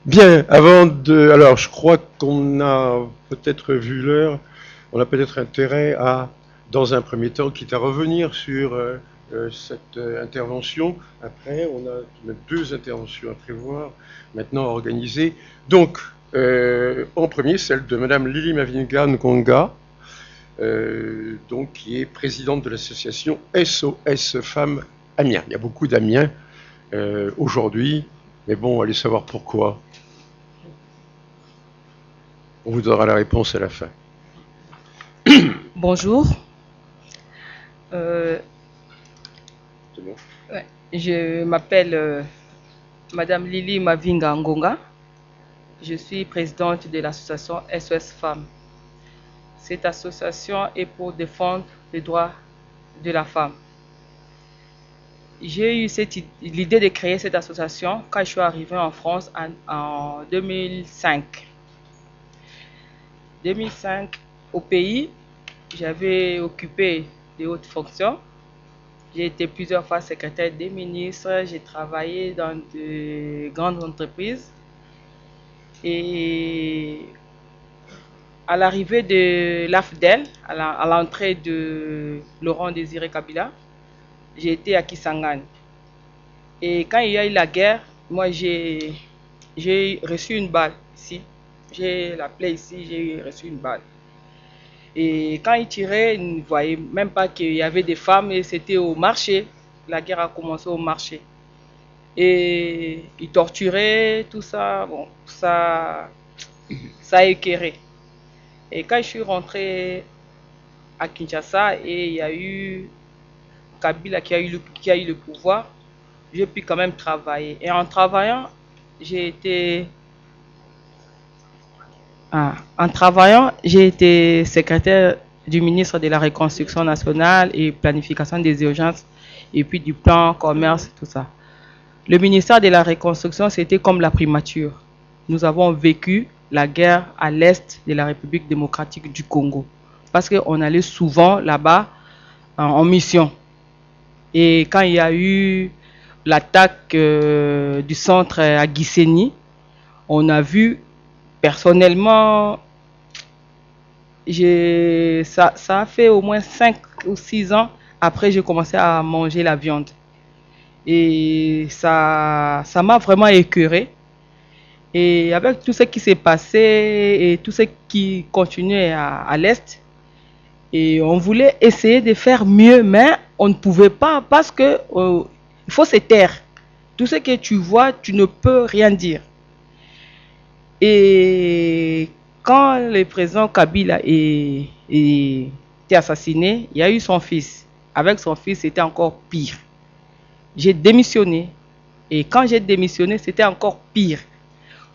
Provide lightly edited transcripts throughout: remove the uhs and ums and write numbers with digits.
Bien, alors je crois qu'on a peut-être vu l'heure, on a peut-être intérêt à, dans un premier temps, quitte à revenir sur cette intervention. Après, on a deux interventions à prévoir, maintenant à organiser. Donc, en premier, celle de Madame Lily Mavinga Ngonga, donc qui est présidente de l'association SOS Femmes Amiens. Il y a beaucoup d'Amiens aujourd'hui, mais bon, allez savoir pourquoi. On vous donnera la réponse à la fin. Bonjour, euh, C'est bon. ouais, je m'appelle Madame Lily Mavinga Ngonga. Je suis présidente de l'association SOS Femmes. Cette association est pour défendre les droits de la femme. J'ai eu l'idée de créer cette association quand je suis arrivée en France en 2005. 2005, au pays, j'avais occupé de hautes fonctions. J'ai été plusieurs fois secrétaire des ministres, j'ai travaillé dans de grandes entreprises. Et à l'arrivée de l'AFDEL, à l'entrée de Laurent Désiré Kabila, j'ai été à Kisangani. Et quand il y a eu la guerre, moi j'ai reçu une balle ici. J'ai la plaie ici, j'ai reçu une balle. Et quand ils tiraient, ils ne voyaient même pas qu'il y avait des femmes et c'était au marché. La guerre a commencé au marché. Et ils torturaient, tout ça. Bon, ça a éclairé. Et quand je suis rentré à Kinshasa et il y a eu Kabila qui a eu le pouvoir, j'ai pu quand même travailler. Et en travaillant, j'ai été j'ai été secrétaire du ministre de la Reconstruction nationale et planification des urgences et puis du plan commerce, tout ça. Le ministère de la Reconstruction, c'était comme la primature. Nous avons vécu la guerre à l'est de la République démocratique du Congo parce qu'on allait souvent là-bas en mission. Et quand il y a eu l'attaque du centre à Gisenyi, on a vu personnellement, ça a fait au moins 5 ou 6 ans après j'ai commencé à manger la viande. Et ça m'a vraiment écœuré. Et avec tout ce qui s'est passé et tout ce qui continuait à l'Est, et on voulait essayer de faire mieux, mais on ne pouvait pas parce que il faut se taire. Tout ce que tu vois, tu ne peux rien dire. Et quand le président Kabila été assassiné, il y a eu son fils. Avec son fils, c'était encore pire. J'ai démissionné. Et quand j'ai démissionné, c'était encore pire.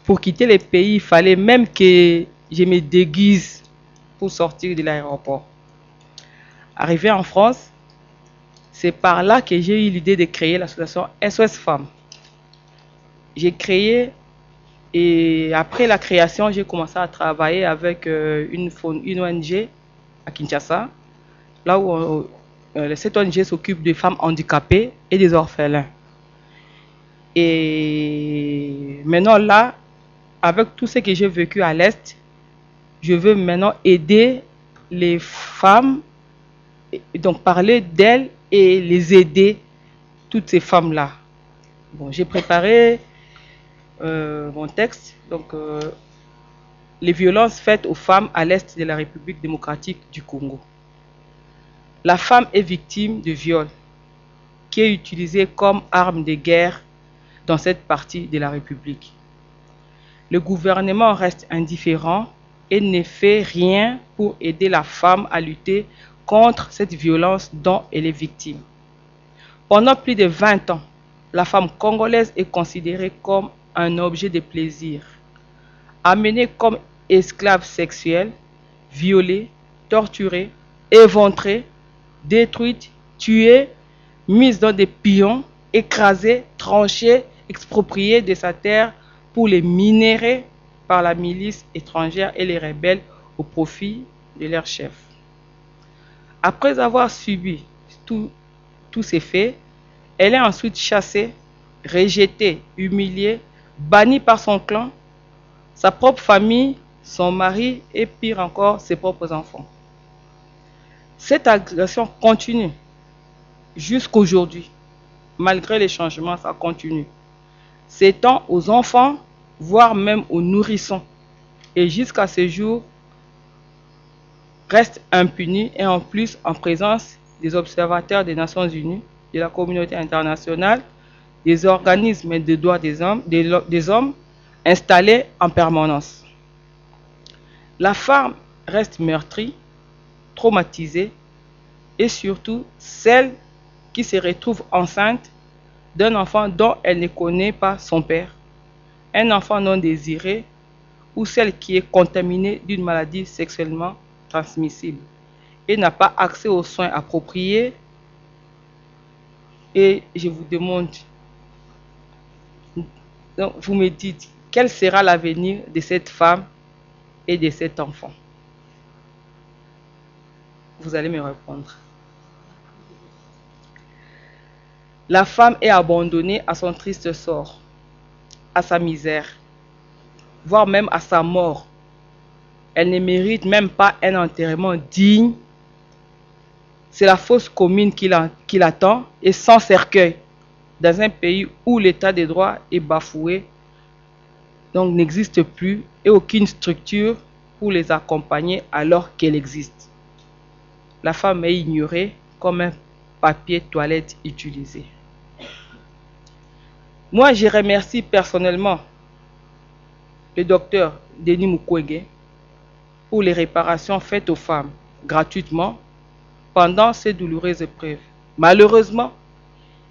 Pour quitter le pays, il fallait même que je me déguise pour sortir de l'aéroport. Arrivé en France, c'est par là que j'ai eu l'idée de créer l'association SOS Femmes. J'ai créé et après la création, j'ai commencé à travailler avec une ONG à Kinshasa, là où cette ONG s'occupe des femmes handicapées et des orphelins. Et maintenant là, avec tout ce que j'ai vécu à l'Est, je veux maintenant aider les femmes, donc parler d'elles et les aider, toutes ces femmes-là. Bon, j'ai préparé mon texte, donc les violences faites aux femmes à l'est de la République démocratique du Congo. La femme est victime de viol qui est utilisé comme arme de guerre dans cette partie de la République. Le gouvernement reste indifférent et ne fait rien pour aider la femme à lutter contre cette violence dont elle est victime. Pendant plus de 20 ans, la femme congolaise est considérée comme un objet de plaisir, amenée comme esclave sexuelle, violée, torturée, éventrée, détruite, tuée, mise dans des pions, écrasée, tranchée, expropriée de sa terre pour les minerais par la milice étrangère et les rebelles au profit de leur chef. Après avoir subi tous ces faits, elle est ensuite chassée, rejetée, humiliée, bannie par son clan sa propre famille, son mari et pire encore, ses propres enfants. Cette agression continue jusqu'aujourd'hui. Malgré les changements, ça continue. S'étend aux enfants, voire même aux nourrissons. Et jusqu'à ce jour, reste impuni et en plus en présence des observateurs des Nations Unies, de la communauté internationale, des organismes de droits des hommes installés en permanence. La femme reste meurtrie, traumatisée et surtout celle qui se retrouve enceinte d'un enfant dont elle ne connaît pas son père, un enfant non désiré ou celle qui est contaminée d'une maladie sexuellement transmissible et n'a pas accès aux soins appropriés. Et je vous demande, donc vous me dites, quel sera l'avenir de cette femme et de cet enfant? Vous allez me répondre. La femme est abandonnée à son triste sort, à sa misère, voire même à sa mort. Elle ne mérite même pas un enterrement digne. C'est la fosse commune qui l'attend et sans cercueil, dans un pays où l'état des droits est bafoué, donc n'existe plus et aucune structure pour les accompagner alors qu'elle existe. La femme est ignorée comme un papier toilette utilisé. Moi, je remercie personnellement le docteur Denis Mukwege pour les réparations faites aux femmes gratuitement pendant ces douloureuses épreuves. Malheureusement,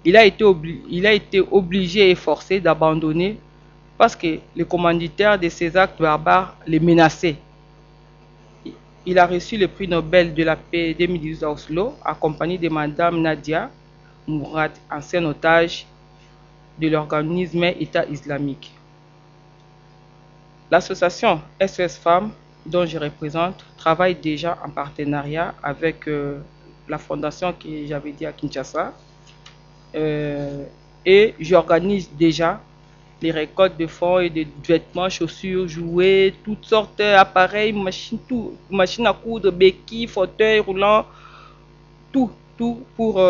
il a été obligé et forcé d'abandonner parce que le commanditaire de ces actes barbares les menaçait. Il a reçu le prix Nobel de la paix 2018 à Oslo, accompagné de Madame Nadia Mourad, ancienne otage de l'organisme État islamique. L'association SOS Femmes, dont je représente, travaille déjà en partenariat avec la fondation que j'avais dit à Kinshasa. Et j'organise déjà les récoltes de fonds et de vêtements, chaussures, jouets, toutes sortes d'appareils, machines à coudre, béquilles, fauteuils roulants, tout pour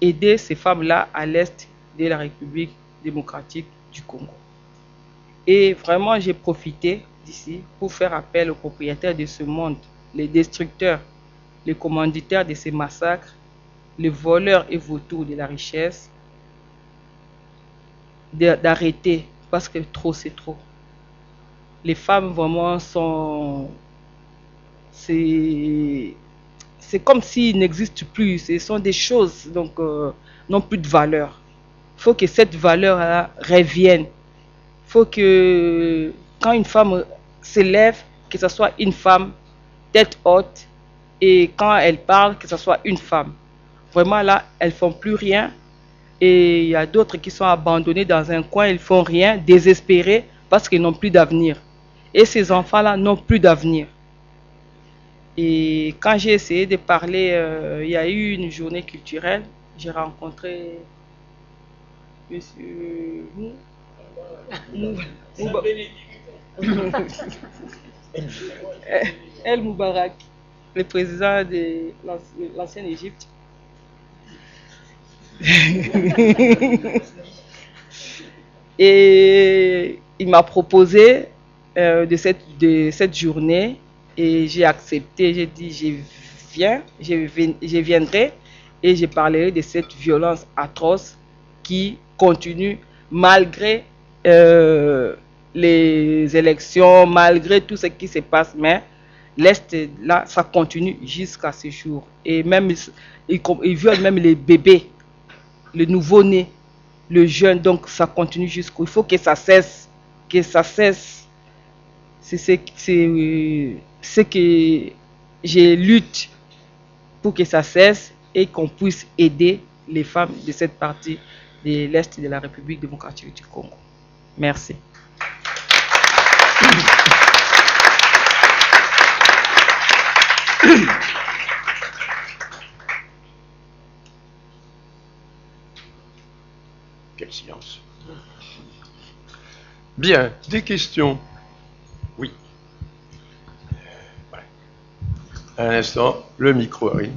aider ces femmes-là à l'est de la République démocratique du Congo. Et vraiment, j'ai profité d'ici pour faire appel aux propriétaires de ce monde, les destructeurs, les commanditaires de ces massacres, les voleurs et vautours de la richesse, d'arrêter parce que trop c'est trop. Les femmes vraiment sont... C'est comme s'ils n'existent plus. Ce sont des choses donc n'ont plus de valeur. Il faut que cette valeur-là revienne. Il faut que quand une femme s'élève, que ce soit une femme tête haute et quand elle parle, que ce soit une femme. Vraiment là, elles ne font plus rien. Et il y a d'autres qui sont abandonnés dans un coin, ils ne font rien, désespérés parce qu'ils n'ont plus d'avenir. Et ces enfants-là n'ont plus d'avenir. Et quand j'ai essayé de parler, il y a eu une journée culturelle, j'ai rencontré Monsieur El Moubarak, le président de l'ancienne Égypte. Et il m'a proposé de cette journée et j'ai accepté. J'ai dit je viendrai et je parlerai de cette violence atroce qui continue malgré les élections, malgré tout ce qui se passe, mais l'Est, là, ça continue jusqu'à ce jour. Et même, ils violent même les bébés, le nouveau-né, le jeune, donc ça continue jusqu'au... Il faut que ça cesse, que ça cesse. C'est ce que je lutte pour que ça cesse et qu'on puisse aider les femmes de cette partie de l'Est de la République démocratique du Congo. Merci. Quel silence. Bien, des questions. Un instant, le micro arrive.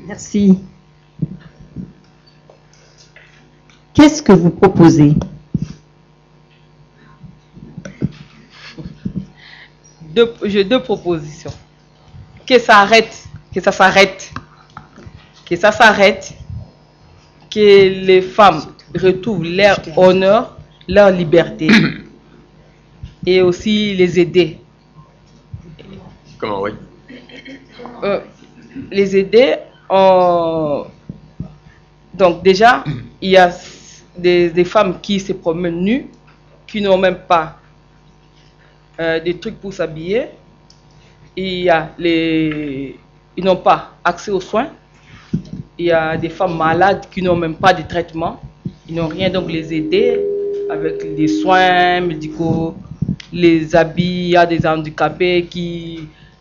Merci. Qu'est-ce que vous proposez? J'ai deux propositions. Que ça arrête, que ça s'arrête, que ça s'arrête, que les femmes retrouvent leur honneur, leur liberté, et aussi les aider. Comment, oui? Les aider donc déjà, il y a des femmes qui se promènent nues, qui n'ont même pas des trucs pour s'habiller. Il y a ils n'ont pas accès aux soins. Il y a des femmes malades qui n'ont même pas de traitement. Ils n'ont rien, donc les aider avec des soins médicaux, les habits. Il y a des handicapés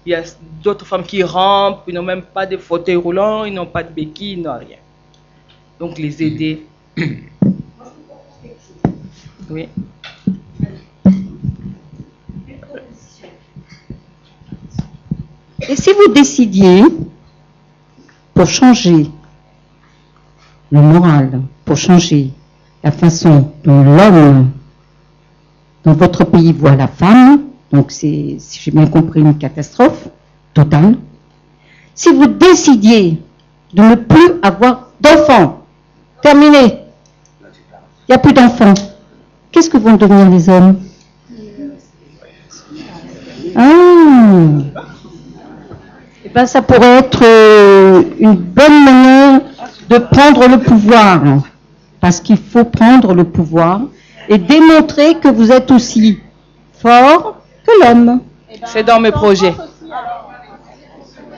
il y a d'autres femmes qui rampent, ils n'ont même pas de fauteuil roulant, ils n'ont pas de béquilles, ils n'ont rien. Donc les aider. Oui. Et si vous décidiez, pour changer le moral, pour changer la façon dont l'homme dans votre pays voit la femme, donc c'est, si j'ai bien compris, une catastrophe totale, si vous décidiez de ne plus avoir d'enfants, terminé, il n'y a plus d'enfants, qu'est-ce que vont devenir les hommes? Eh ben, ça pourrait être une bonne manière de prendre le pouvoir, parce qu'il faut prendre le pouvoir et démontrer que vous êtes aussi fort que l'homme. C'est dans mes projets.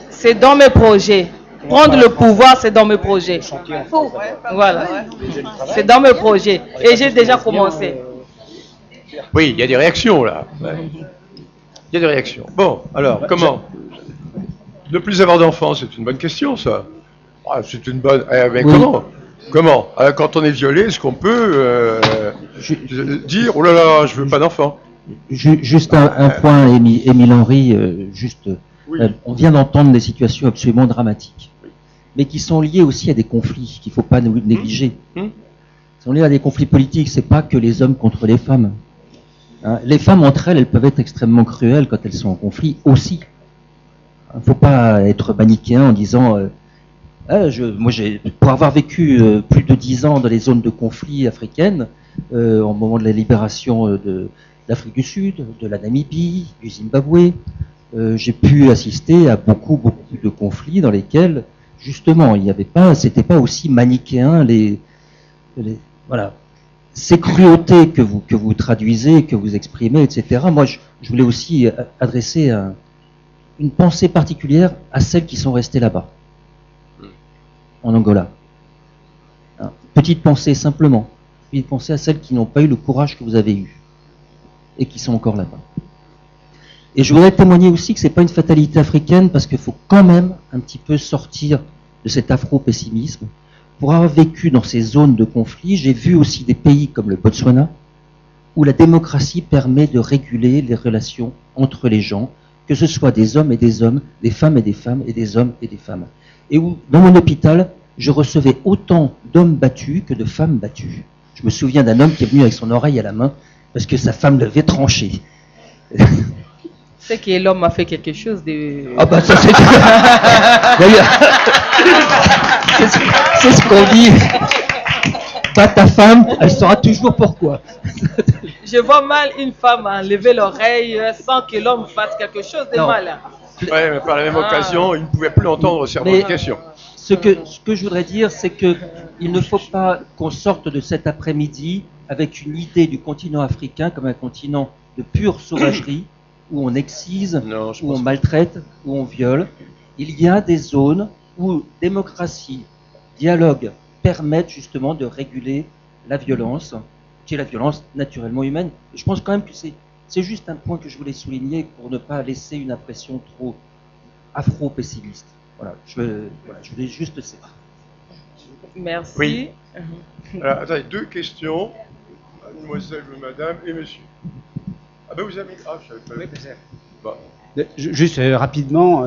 C'est dans mes projets. Prendre le pouvoir, c'est dans mes projets. Voilà. C'est dans mes projets. Et j'ai déjà commencé. Oui, il y a des réactions là. Il y a des réactions. Bon, alors, comment? Ne plus avoir d'enfants, c'est une bonne question, ça. Ah, c'est une bonne... mais oui. Comment quand on est violé, est-ce qu'on peut dire « Oh là là, je veux pas d'enfants » Juste un point, Émile Henry, oui. On vient d'entendre des situations absolument dramatiques, mais qui sont liées aussi à des conflits qu'il ne faut pas négliger. Ils sont liés à des conflits politiques, c'est pas que les hommes contre les femmes. Hein, les femmes entre elles peuvent être extrêmement cruelles quand elles sont en conflit aussi. Il ne faut pas être manichéen en disant pour avoir vécu plus de 10 ans dans les zones de conflit africaines, au moment de la libération de l'Afrique du Sud, de la Namibie, du Zimbabwe, j'ai pu assister à beaucoup de conflits dans lesquels, justement, c'était pas aussi manichéen voilà. Ces cruautés que vous traduisez, que vous exprimez, etc. Moi, je voulais aussi adresser une pensée particulière à celles qui sont restées là-bas, en Angola. Petite pensée simplement. Petite pensée à celles qui n'ont pas eu le courage que vous avez eu et qui sont encore là-bas. Et je voudrais témoigner aussi que c'est pas une fatalité africaine, parce qu'il faut quand même un petit peu sortir de cet afro-pessimisme. Pour avoir vécu dans ces zones de conflit, j'ai vu aussi des pays comme le Botswana, où la démocratie permet de réguler les relations entre les gens, que ce soit des hommes et des hommes, des femmes et des femmes, et des hommes et des femmes. Et où, dans mon hôpital, je recevais autant d'hommes battus que de femmes battues. Je me souviens d'un homme qui est venu avec son oreille à la main, parce que sa femme l'avait tranché. C'est que l'homme a fait quelque chose de... Ah bah ça c'est... c'est ce qu'on dit. Pas ta femme, elle saura toujours pourquoi. Je vois mal une femme enlever l'oreille sans que l'homme fasse quelque chose de mal. Oui, mais par la même occasion, il ne pouvait plus l'entendre sur votre question. Ce que je voudrais dire, c'est que il ne faut pas qu'on sorte de cet après-midi avec une idée du continent africain comme un continent de pure sauvagerie, où on excise, où on maltraite, où on viole. Il y a des zones où démocratie, dialogue permettent justement de réguler la violence, qui est la violence naturellement humaine. Et je pense quand même que c'est juste un point que je voulais souligner pour ne pas laisser une impression trop afro-pessimiste. Voilà, je voulais juste ça. Merci. Oui. Alors, attendez, deux questions. Mademoiselle, madame et monsieur. Ah ben vous avez... Ah, je savais pas. Oui, bon. Juste rapidement,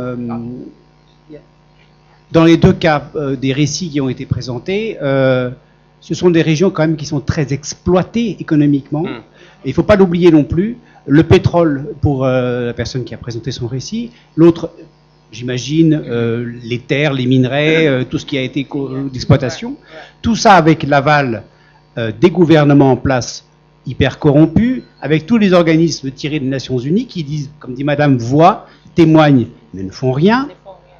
dans les deux cas des récits qui ont été présentés, ce sont des régions quand même qui sont très exploitées économiquement. Et il ne faut pas l'oublier non plus. Le pétrole pour la personne qui a présenté son récit, l'autre, j'imagine, les terres, les minerais, tout ce qui a été d'exploitation, tout ça avec l'aval des gouvernements en place hyper corrompus, avec tous les organismes tirés des Nations Unies qui disent, comme dit Madame, voient, témoignent, mais ne font rien,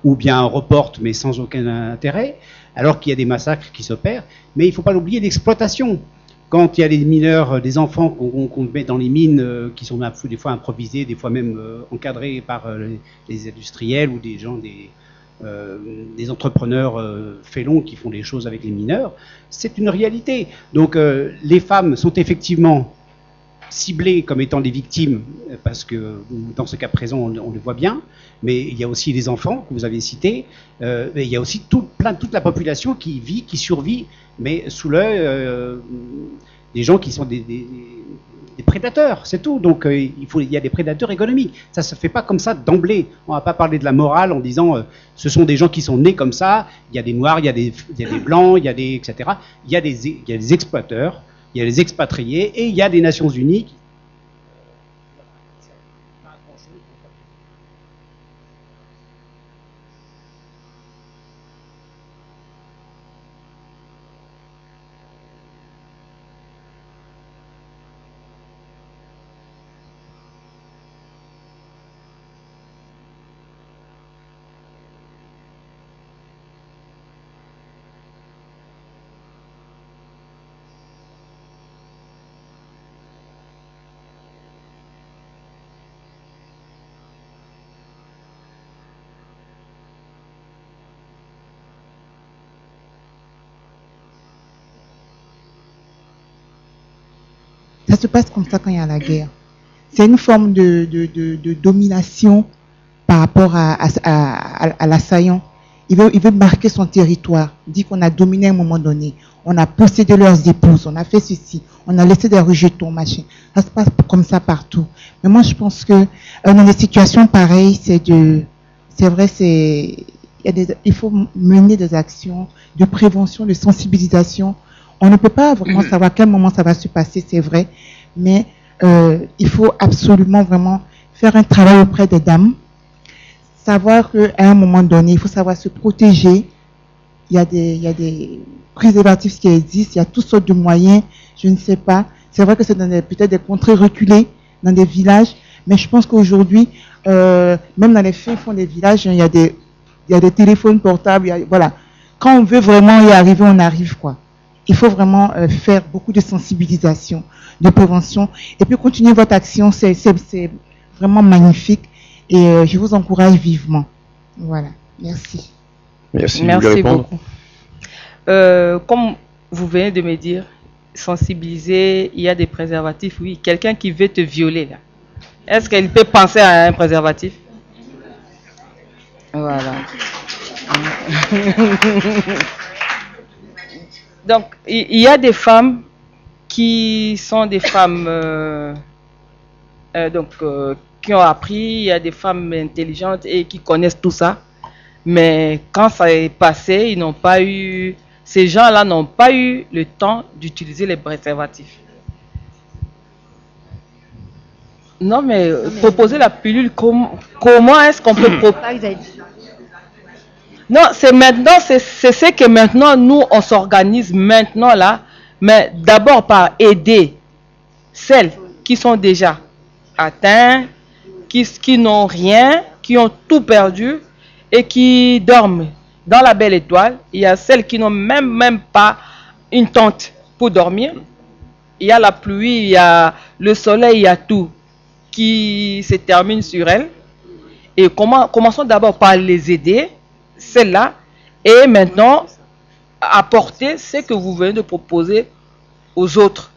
ou bien reportent, mais sans aucun intérêt, alors qu'il y a des massacres qui s'opèrent. Mais il ne faut pas l'oublier, l'exploitation. Quand il y a des mineurs, des enfants qu'on met dans les mines, qui sont des fois improvisés, des fois même encadrés par les industriels ou des gens, des entrepreneurs félons qui font des choses avec les mineurs, c'est une réalité. Donc les femmes sont effectivement ciblées comme étant des victimes, parce que dans ce cas présent, on le voit bien, mais il y a aussi les enfants que vous avez cités, mais il y a aussi toute la population qui vit, qui survit, mais sous l'œil des gens qui sont des prédateurs, c'est tout. Donc il y a des prédateurs économiques. Ça se fait pas comme ça d'emblée. On va pas parler de la morale en disant ce sont des gens qui sont nés comme ça. Il y a des noirs, il y a des blancs, il y a des etc. Il y a des exploiteurs, il y a des expatriés et il y a des Nations Unies. Ça se passe comme ça quand il y a la guerre. C'est une forme de domination par rapport à l'assaillant. Il veut marquer son territoire. Il dit qu'on a dominé à un moment donné. On a possédé leurs épouses. On a fait ceci. On a laissé des rejetons, machin. Ça se passe comme ça partout. Mais moi, je pense que dans des situations pareilles, il faut mener des actions de prévention, de sensibilisation. On ne peut pas vraiment savoir à quel moment ça va se passer, c'est vrai, mais il faut absolument vraiment faire un travail auprès des dames, savoir qu'à un moment donné, il faut savoir se protéger. Il y a des préservatifs qui existent, il y a toutes sortes de moyens, je ne sais pas. C'est vrai que c'est peut-être des contrées reculées, dans des villages, mais je pense qu'aujourd'hui, même dans les fins fonds des villages, il y a des téléphones portables, voilà. Quand on veut vraiment y arriver, on arrive, quoi. Il faut vraiment faire beaucoup de sensibilisation, de prévention. Et puis continuer votre action, c'est vraiment magnifique. Et je vous encourage vivement. Voilà. Merci. Merci. Merci beaucoup. Comme vous venez de me dire, sensibiliser, il y a des préservatifs, oui. Quelqu'un qui veut te violer, là. Est-ce qu'elle peut penser à un préservatif? Voilà. Donc, il y a des femmes qui sont des femmes qui ont appris, il y a des femmes intelligentes et qui connaissent tout ça. Mais quand ça est passé, ces gens-là n'ont pas eu le temps d'utiliser les préservatifs. Non, mais proposer la pilule, comment est-ce qu'on peut proposer? Non, c'est maintenant, c'est ce que maintenant, nous, on s'organise maintenant là, mais d'abord par aider celles qui sont déjà atteintes, qui n'ont rien, qui ont tout perdu et qui dorment dans la belle étoile. Il y a celles qui n'ont même pas une tente pour dormir. Il y a la pluie, il y a le soleil, il y a tout qui se termine sur elles. Et commençons d'abord par les aider, celles-là, et maintenant apporter ce que vous venez de proposer aux autres.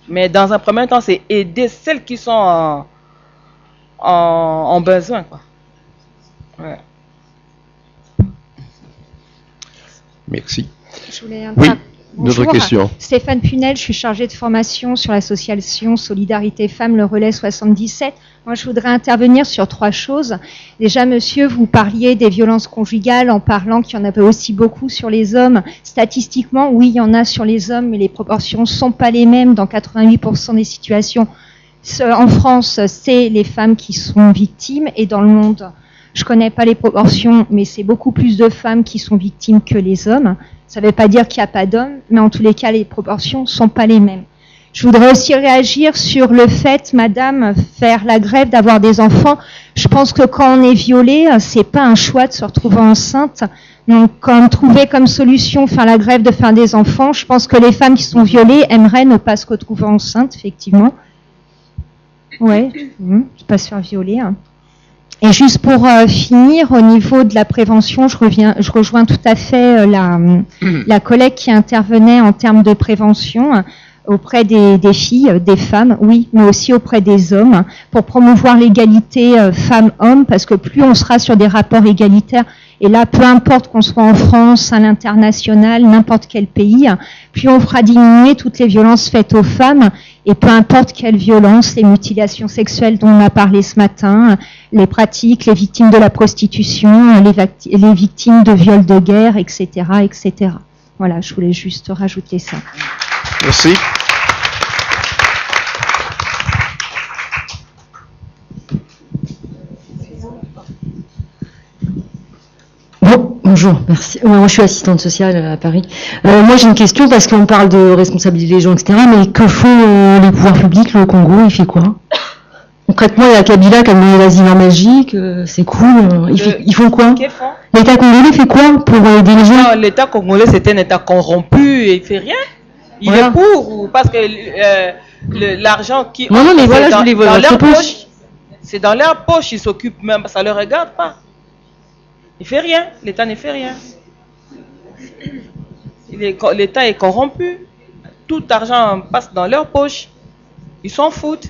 Mais dans un premier temps, c'est aider celles qui sont en besoin, quoi. Ouais. Merci. Je voulais Oui. D'autres questions? Stéphane Punel, je suis chargée de formation sur l'association Solidarité Femmes, le Relais 77. Moi, je voudrais intervenir sur 3 choses. Déjà, monsieur, vous parliez des violences conjugales en parlant qu'il y en avait aussi beaucoup sur les hommes. Statistiquement, oui, il y en a sur les hommes, mais les proportions ne sont pas les mêmes dans 88% des situations. En France, c'est les femmes qui sont victimes, et dans le monde, je connais pas les proportions, mais c'est beaucoup plus de femmes qui sont victimes que les hommes. Ça ne veut pas dire qu'il n'y a pas d'hommes, mais en tous les cas, les proportions sont pas les mêmes. Je voudrais aussi réagir sur le fait, madame, faire la grève d'avoir des enfants. Je pense que quand on est violé, c'est pas un choix de se retrouver enceinte. Donc, comme trouver comme solution faire la grève de faire des enfants, je pense que les femmes qui sont violées aimeraient ne pas se retrouver enceintes, effectivement. Ouais, ne pas se faire violer. Hein. Et juste pour finir, au niveau de la prévention, je rejoins tout à fait la collègue qui intervenait en termes de prévention auprès des filles, des femmes, oui, mais aussi auprès des hommes, pour promouvoir l'égalité femmes-hommes, parce que plus on sera sur des rapports égalitaires, et là, peu importe qu'on soit en France, à l'international, n'importe quel pays, plus on fera diminuer toutes les violences faites aux femmes, et peu importe quelle violence, les mutilations sexuelles dont on a parlé ce matin, les pratiques, les victimes de la prostitution, les victimes de viols de guerre, etc., etc. Voilà, je voulais juste rajouter ça. Merci. Bonjour, merci. Moi, je suis assistante sociale à Paris. Moi, j'ai une question parce qu'on parle de responsabiliser les gens, etc. Mais que font les pouvoirs publics? Le Congo, il fait quoi? Concrètement, il y a Kabila qui a demandé l'asile en Belgique, c'est cool. Ils font quoi? L'État congolais fait quoi pour aider les gens? L'État congolais, c'est un État corrompu et il fait rien. Il est pour, parce que l'argent qui... Non, mais voilà, je voulais voir votre poche. C'est dans leur poche, ils s'occupent même, ça ne leur regarde pas. Il fait rien, l'État ne fait rien. L'État est corrompu. Tout argent passe dans leur poche. Ils s'en foutent.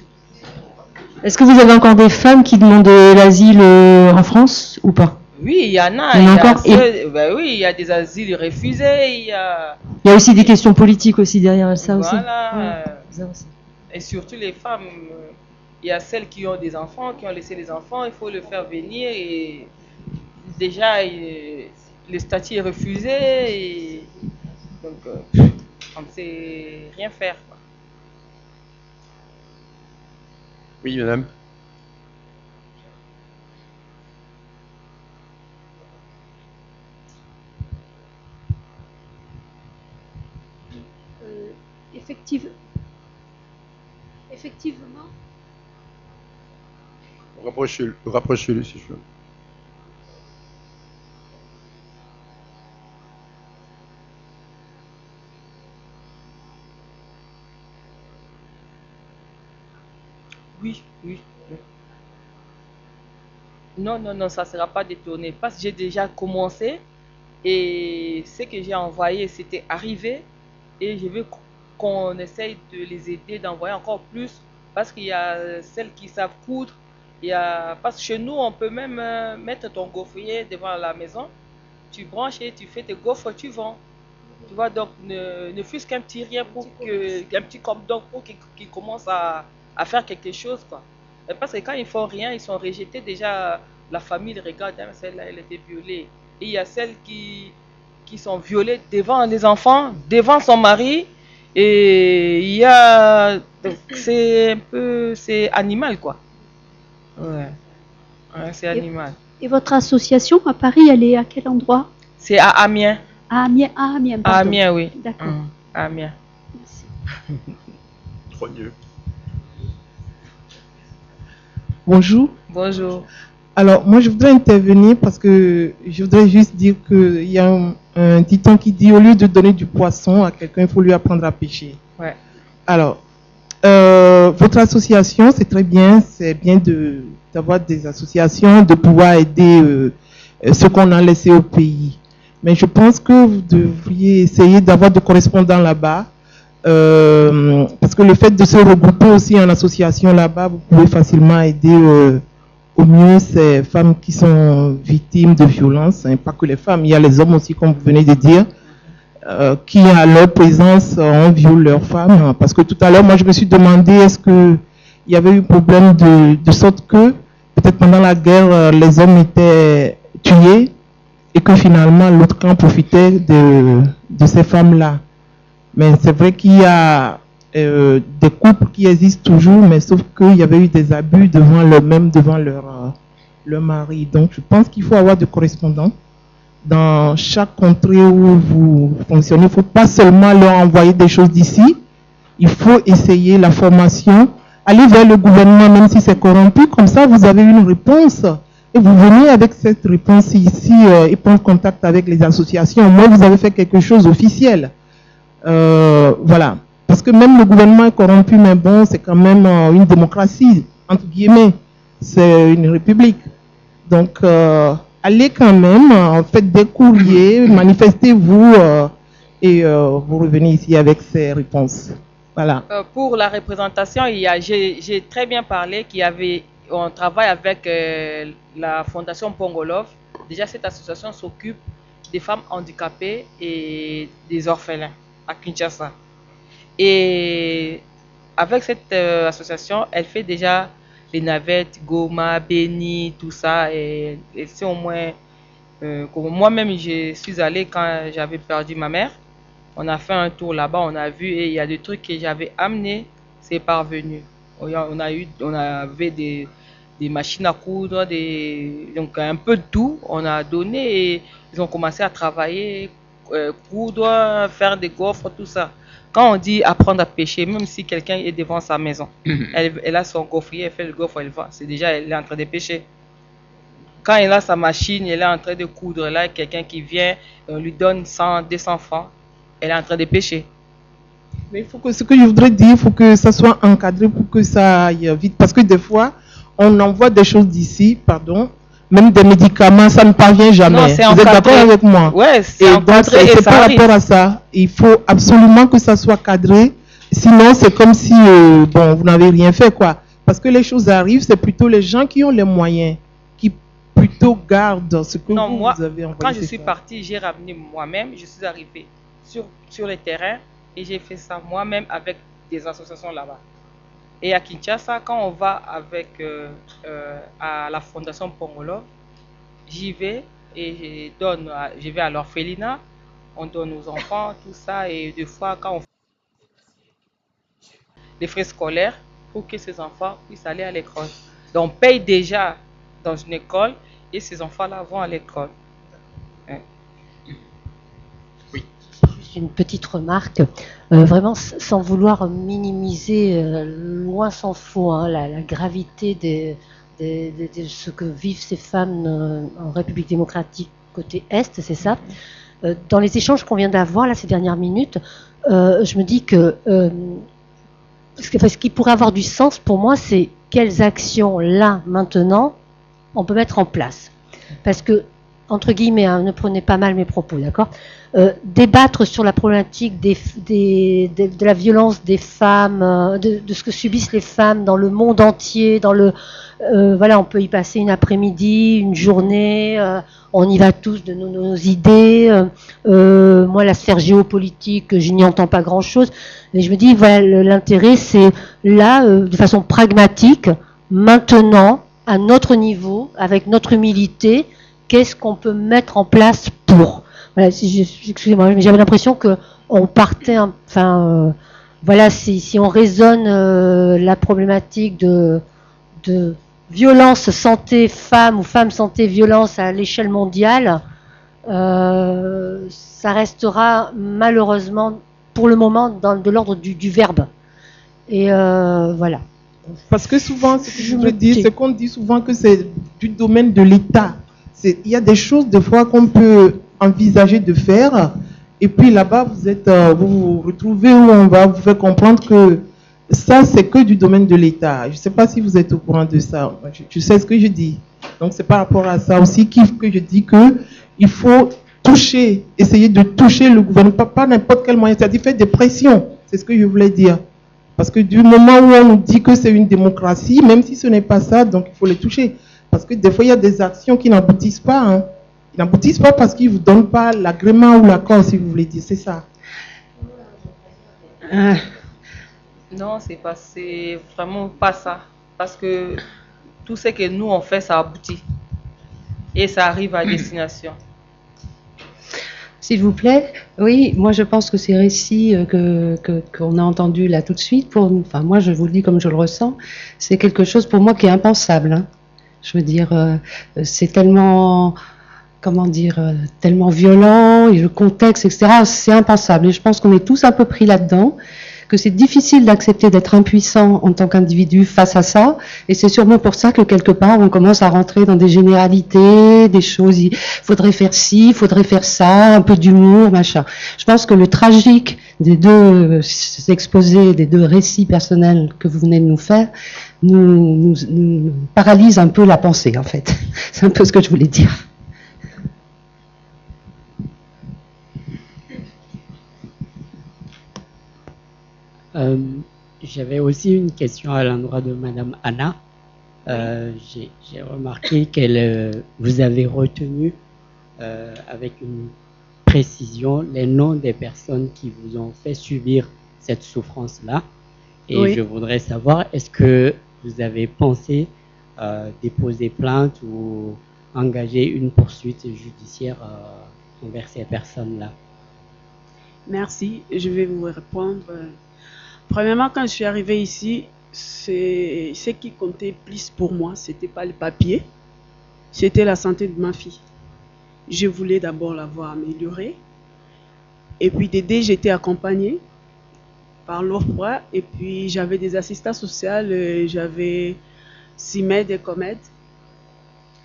Est-ce que vous avez encore des femmes qui demandent l'asile en France ou pas? Oui, il y en a. Oui, il y a des asiles refusés. Il y a aussi des questions politiques aussi derrière ça aussi. Voilà. Et surtout les femmes. Il y a celles qui ont des enfants, qui ont laissé les enfants. Il faut le faire venir et déjà le statut est refusé. Et donc on ne sait rien faire. Quoi. Oui, madame. Effectivement. Rapprochez-le si je veux. Oui. Non, ça ne sera pas détourné. Parce que j'ai déjà commencé et ce que j'ai envoyé, c'était arrivé et je veux qu'on essaye de les aider, d'envoyer encore plus parce qu'il y a celles qui savent coudre. Parce que chez nous, on peut même mettre ton gaufrier devant la maison, tu branches et tu fais tes gaufres, tu vends. Tu vois, donc ne fût-ce qu'un petit rien un petit cordon pour qu'ils commencent à faire quelque chose, quoi. Parce que quand ils font rien, ils sont rejetés. Déjà, la famille regarde, hein, celle-là, elle était violée. Et il y a celles qui sont violées devant les enfants, devant son mari. Et il y a... C'est animal, quoi. Ouais, c'est animal. Et votre association à Paris, elle est à quel endroit? C'est à Amiens. À Amiens, pardon. À Amiens, oui. D'accord. À Amiens. Merci. Trop mieux. Bonjour. Bonjour. Alors, moi, je voudrais intervenir parce que je voudrais juste dire qu'il y a un dicton qui dit au lieu de donner du poisson à quelqu'un, il faut lui apprendre à pêcher. Ouais. Alors, votre association, c'est très bien. C'est bien d'avoir des associations, de pouvoir aider ceux qu'on a laissés au pays. Mais je pense que vous devriez essayer d'avoir des correspondants là-bas. Parce que le fait de se regrouper aussi en association là-bas, vous pouvez facilement aider au mieux ces femmes qui sont victimes de violences, hein, pas que les femmes, il y a les hommes aussi, comme vous venez de dire. qui, à leur présence, on viole leurs femmes. Parce que tout à l'heure, moi, je me suis demandé est-ce qu'il y avait eu problème de sorte que, peut-être pendant la guerre, les hommes étaient tués et que finalement, l'autre camp profitait de ces femmes-là. Mais c'est vrai qu'il y a des couples qui existent toujours, mais sauf qu'il y avait eu des abus devant leur mari. Donc, je pense qu'il faut avoir des correspondants dans chaque contrée où vous fonctionnez. Il ne faut pas seulement leur envoyer des choses d'ici. Il faut essayer la formation, aller vers le gouvernement, même si c'est corrompu. Comme ça, vous avez une réponse. Et vous venez avec cette réponse ici et prendre contact avec les associations. Au moins, vous avez fait quelque chose d'officiel. Voilà. Parce que même le gouvernement est corrompu, mais bon, c'est quand même une démocratie, entre guillemets. C'est une république. Donc, allez quand même, faites des courriers, manifestez-vous et vous revenez ici avec ces réponses. Voilà. Pour la représentation, j'ai très bien parlé on travaille avec la Fondation Pongolov. Déjà, cette association s'occupe des femmes handicapées et des orphelins à Kinshasa. Et avec cette association, elle fait déjà les navettes, Goma, Beni, tout ça. Et c'est au moins, moi-même, je suis allée quand j'avais perdu ma mère. On a fait un tour là-bas, on a vu et il y a des trucs que j'avais amenés, c'est parvenu. On avait des machines à coudre, donc un peu de tout, on a donné et ils ont commencé à travailler, coudre, faire des gaufres, tout ça. Quand on dit apprendre à pêcher, même si quelqu'un est devant sa maison, elle a son gaufrier, elle fait le gaufre, elle vend. C'est déjà, elle est en train de pêcher. Quand elle a sa machine, elle est en train de coudre. Là, quelqu'un qui vient, on lui donne 100, 200 francs, elle est en train de pêcher. Mais il faut que, ce que je voudrais dire, il faut que ça soit encadré pour que ça aille vite. Parce que des fois, on envoie des choses d'ici, pardon, même des médicaments, ça ne parvient jamais. Non, vous êtes d'accord avec moi? Ouais, c'est encadré et c'est ça par arrive. rapport à ça. Il faut absolument que ça soit cadré. Sinon, c'est comme si bon, vous n'avez rien fait, quoi. Parce que les choses arrivent, c'est plutôt les gens qui ont les moyens, qui plutôt gardent ce que vous avez envoyé. Quand je suis partie, j'ai ramené moi-même, je suis arrivée sur le terrain et j'ai fait ça moi-même avec des associations là-bas. Et à Kinshasa, quand on va avec à la Fondation Pongolov, j'y vais et je vais à l'orphelinat, on donne aux enfants, tout ça, et des fois, quand on fait des frais scolaires pour que ces enfants puissent aller à l'école. Donc, on paye déjà dans une école et ces enfants-là vont à l'école. Une petite remarque, vraiment sans vouloir minimiser, loin s'en faut, hein, la gravité de ce que vivent ces femmes en République démocratique côté Est, c'est ça. Dans les échanges qu'on vient d'avoir là ces dernières minutes, je me dis que ce qui pourrait avoir du sens pour moi, c'est quelles actions là maintenant on peut mettre en place. Parce que, entre guillemets, hein, ne prenez pas mal mes propos, d'accord, débattre sur la problématique de la violence des femmes, de ce que subissent les femmes dans le monde entier, voilà, on peut y passer une après-midi, une journée, on y va tous de nos idées. Moi, la sphère géopolitique, je n'y entends pas grand-chose, mais je me dis, voilà, l'intérêt, c'est là, de façon pragmatique, maintenant, à notre niveau, avec notre humilité, qu'est-ce qu'on peut mettre en place pour. Voilà, excusez-moi, mais j'avais l'impression que on partait, voilà, si on raisonne la problématique de violence santé femmes ou femmes santé violence à l'échelle mondiale, ça restera malheureusement pour le moment de l'ordre du verbe. Et voilà. Parce que souvent, ce que je veux dire, c'est qu'on dit souvent que c'est du domaine de l'État. Il y a des choses, des fois, qu'on peut envisager de faire, et puis là-bas, vous vous retrouvez où on va vous faire comprendre que ça, c'est que du domaine de l'État. Je ne sais pas si vous êtes au courant de ça. Je sais ce que je dis. Donc, c'est par rapport à ça aussi que je dis qu'il faut essayer de toucher le gouvernement, pas n'importe quel moyen, c'est-à-dire faire des pressions. C'est ce que je voulais dire. Parce que du moment où on nous dit que c'est une démocratie, même si ce n'est pas ça, donc il faut les toucher. Parce que des fois, il y a des actions qui n'aboutissent pas. Hein. Ils n'aboutissent pas parce qu'ils ne vous donnent pas l'agrément ou l'accord, si vous voulez dire, c'est ça. Non, c'est vraiment pas ça. Parce que tout ce que nous on fait, ça aboutit. Et ça arrive à destination. S'il vous plaît, oui, moi je pense que ces récits qu'on a entendus là tout de suite, moi je vous le dis comme je le ressens, c'est quelque chose pour moi qui est impensable. Hein. Je veux dire, c'est tellement, comment dire, tellement violent, et le contexte, etc., c'est impensable. Et je pense qu'on est tous un peu pris là-dedans, que c'est difficile d'accepter d'être impuissant en tant qu'individu face à ça, et c'est sûrement pour ça que quelque part on commence à rentrer dans des généralités, des choses, il faudrait faire ci, il faudrait faire ça, un peu d'humour, machin. Je pense que le tragique des deux exposés, des deux récits personnels que vous venez de nous faire, nous paralyse un peu la pensée, en fait. C'est un peu ce que je voulais dire. J'avais aussi une question à l'endroit de Madame Anna. J'ai remarqué qu'elle vous avez retenu avec une précision les noms des personnes qui vous ont fait subir cette souffrance-là. Et Oui. je voudrais savoir, est-ce que vous avez pensé déposer plainte ou engager une poursuite judiciaire envers ces personnes-là? Merci, je vais vous répondre. Premièrement, quand je suis arrivée ici, ce qui comptait plus pour moi, c'était pas le papier, c'était la santé de ma fille. Je voulais d'abord la voir améliorée. Et puis d'aider, j'étais accompagnée par l'OFPRA. Et puis j'avais des assistants sociaux, j'avais CIMED et COMED.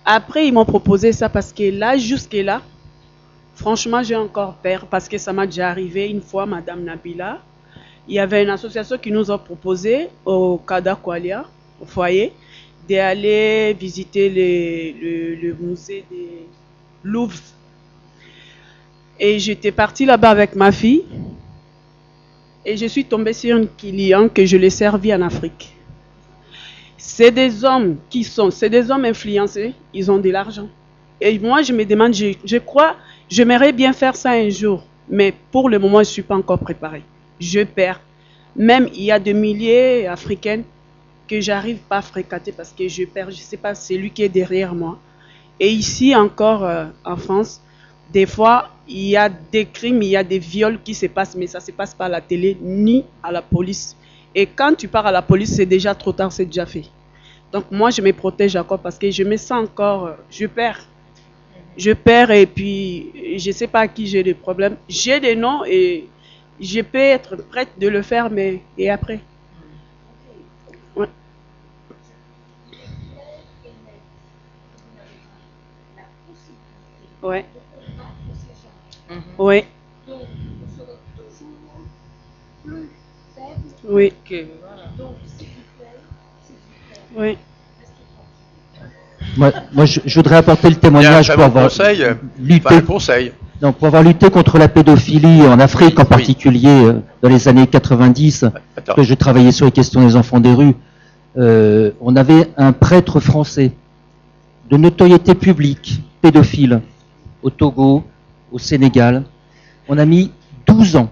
Après, ils m'ont proposé ça parce que là, jusque-là, franchement, j'ai encore peur parce que ça m'a déjà arrivé une fois, Madame Nabila. Il y avait une association qui nous a proposé au Kada Kwalia, au foyer, d'aller visiter le musée des Louvre. Et j'étais partie là-bas avec ma fille et je suis tombée sur un client que je l'ai servi en Afrique. C'est des hommes c'est des hommes influencés, ils ont de l'argent. Et moi, je me demande, je crois, j'aimerais bien faire ça un jour, mais pour le moment, je ne suis pas encore préparée. Je perds. Même il y a des milliers africaines que j'arrive pas à fréquenter parce que je perds, je sais pas, c'est lui qui est derrière moi. Et ici encore en France, des fois, il y a des crimes, il y a des viols qui se passent, mais ça ne se passe pas à la télé ni à la police. Et quand tu pars à la police, c'est déjà trop tard, c'est déjà fait. Donc moi, je me protège encore parce que je me sens encore, je perds. Je perds et puis je ne sais pas à qui j'ai des problèmes. J'ai des noms et je peux être prête de le faire, mais et après? Ouais. Ouais. Oui. Oui. Oui. Moi, je voudrais apporter le témoignage pour avoir lutté. Donc, pour avoir lutté contre la pédophilie en Afrique, en particulier dans les années 90, que je travaillais sur les questions des enfants des rues, on avait un prêtre français de notoriété publique, pédophile, au Togo, au Sénégal. On a mis 12 ans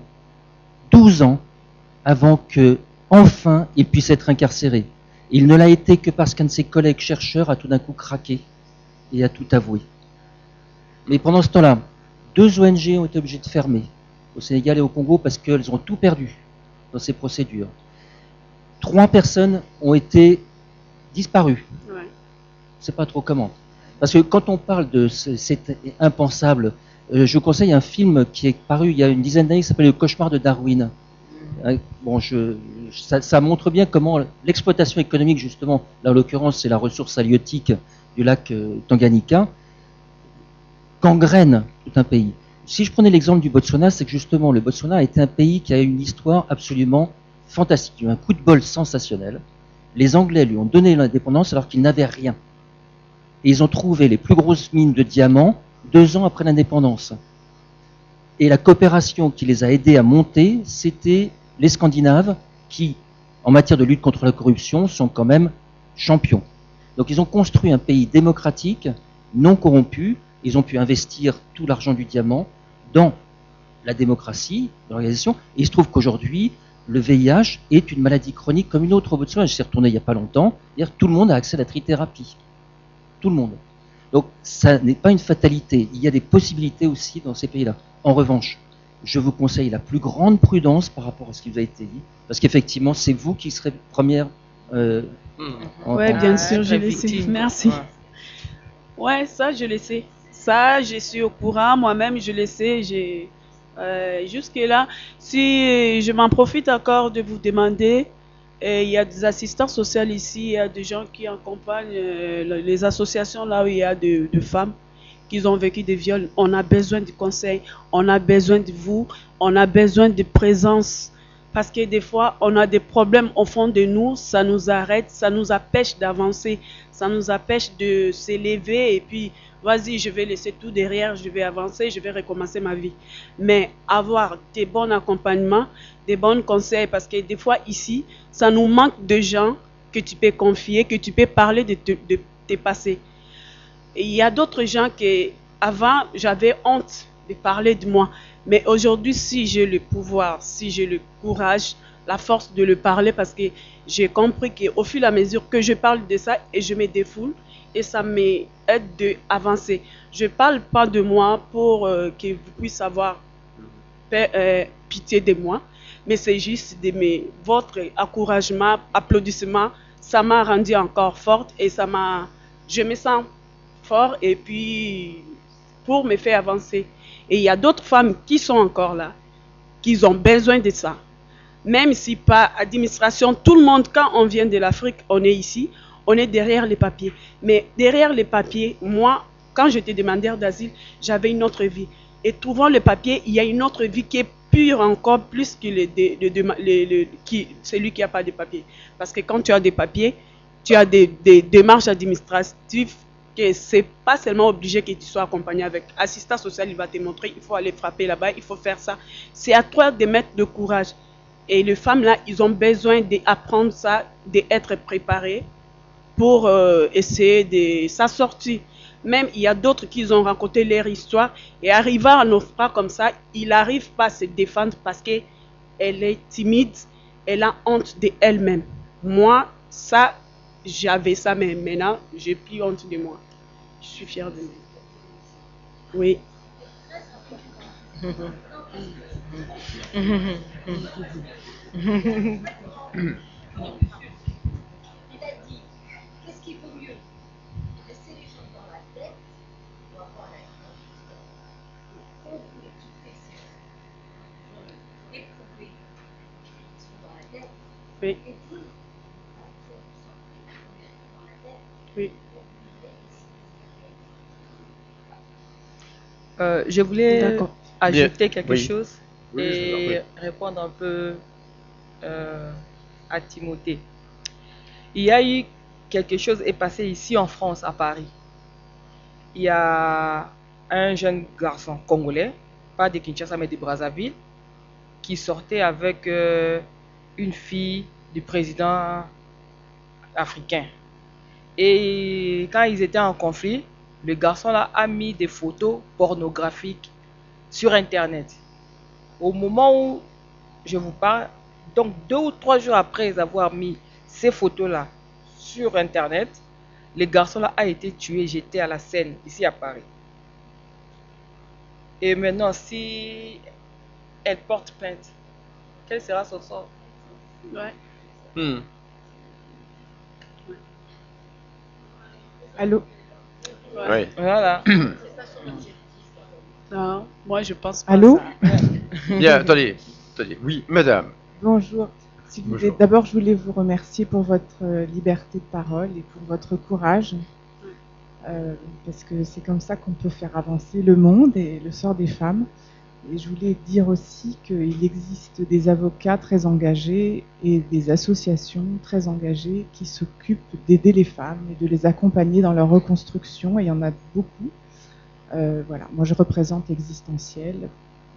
avant que, enfin, il puisse être incarcéré. Il ne l'a été que parce qu'un de ses collègues chercheurs a tout d'un coup craqué et a tout avoué. Mais pendant ce temps-là, 2 ONG ont été obligées de fermer au Sénégal et au Congo parce qu'elles ont tout perdu dans ces procédures. 3 personnes ont été disparues. Ouais. Je ne sais pas trop comment. Parce que quand on parle de c'est impensable, je vous conseille un film qui est paru il y a une dizaine d'années qui s'appelle Le cauchemar de Darwin. Bon, ça montre bien comment l'exploitation économique, justement, là en l'occurrence c'est la ressource halieutique du lac Tanganyika, gangrène tout un pays. Si je prenais l'exemple du Botswana, c'est que justement le Botswana a été un pays qui a une histoire absolument fantastique, un coup de bol sensationnel. Les Anglais lui ont donné l'indépendance alors qu'ils n'avaient rien. Et ils ont trouvé les plus grosses mines de diamants 2 ans après l'indépendance. Et la coopération qui les a aidés à monter, c'était les Scandinaves qui, en matière de lutte contre la corruption, sont quand même champions. Donc ils ont construit un pays démocratique, non corrompu, Ils ont pu investir tout l'argent du diamant dans la démocratie, dans l'organisation. Et il se trouve qu'aujourd'hui, le VIH est une maladie chronique comme une autre au Botswana. Je suis retourné il n'y a pas longtemps. C'est-à-dire tout le monde a accès à la trithérapie. Tout le monde. Donc ça n'est pas une fatalité. Il y a des possibilités aussi dans ces pays-là. En revanche, je vous conseille la plus grande prudence par rapport à ce qui vous a été dit, parce qu'effectivement, c'est vous qui serez première. Oui, bien sûr, je le sais. Merci. Ouais, ça, je le sais. Ça, je suis au courant. Moi-même, je le sais. Jusque-là, si je m'en profite encore de vous demander, il y a des assistants sociaux ici, il y a des gens qui accompagnent les associations là où il y a de femmes qui ont vécu des viols. On a besoin de conseils, on a besoin de vous, on a besoin de présence. Parce que des fois, on a des problèmes au fond de nous, ça nous arrête, ça nous empêche d'avancer, ça nous empêche de s'élever et puis, vas-y, je vais laisser tout derrière, je vais avancer, je vais recommencer ma vie. Mais avoir des bons accompagnements, des bons conseils, parce que des fois ici, ça nous manque de gens que tu peux confier, que tu peux parler de tes passés. Et il y a d'autres gens que, avant, j'avais honte de parler de moi. Mais aujourd'hui, si j'ai le pouvoir, si j'ai le courage, la force de le parler, parce que j'ai compris qu'au fur et à mesure que je parle de ça et je me défoule, et ça m'aide d'avancer. Je ne parle pas de moi pour que vous puissiez avoir pitié de moi, mais c'est juste votre encouragement, applaudissement, ça m'a rendu encore forte et je me sens fort et puis pour me faire avancer. Et il y a d'autres femmes qui sont encore là, qui ont besoin de ça. Même si pas administration, tout le monde, quand on vient de l'Afrique, on est ici, on est derrière les papiers. Mais derrière les papiers, moi, quand j'étais demandeur d'asile, j'avais une autre vie. Et trouvant le papier, il y a une autre vie qui est pure encore plus que celui qui n'a pas de papier. Parce que quand tu as des papiers, tu as des démarches administratives que c'est pas seulement obligé que tu sois accompagné avec assistant social, il va te montrer, il faut aller frapper là-bas, il faut faire ça. C'est à toi de mettre le courage. Et les femmes là, ils ont besoin d'apprendre ça, d'être préparées pour essayer de s'en sortir. Même il y a d'autres qui ont raconté leur histoire et arrivant à nos frères comme ça, ils n'arrivent pas à se défendre parce qu'elle est timide, elle a honte d'elle-même. Moi, ça, j'avais ça, mais maintenant, j'ai plus honte de moi. Je suis fière de moi. Oui. Qu'est-ce qui vaut mieux? Laisser les gens dans la tête ou avoir la éprouver qu'ils sont dans la tête. Oui. Oui. Je voulais ajouter quelque Oui. chose Oui, et répondre un peu à Timothée. Il y a eu quelque chose est passé ici en France, à Paris. Il y a un jeune garçon congolais, pas de Kinshasa mais de Brazzaville, qui sortait avec une fille du président africain. Et quand ils étaient en conflit, le garçon là a mis des photos pornographiques sur Internet. Au moment où je vous parle, donc 2 ou 3 jours après avoir mis ces photos là sur Internet, le garçon là a été tué, jeté à la Seine, ici à Paris. Et maintenant, si elle porte plainte, quel sera son sort? Ouais. Allô? Oui. Voilà. Non, moi je pense pas. Allô? Bien, attendez. Oui, madame. Bonjour. Bonjour. D'abord, je voulais vous remercier pour votre liberté de parole et pour votre courage. Parce que c'est comme ça qu'on peut faire avancer le monde et le sort des femmes. Et je voulais dire aussi qu'il existe des avocats très engagés et des associations très engagées qui s'occupent d'aider les femmes et de les accompagner dans leur reconstruction. Et il y en a beaucoup. Voilà. Moi, je représente Existentiel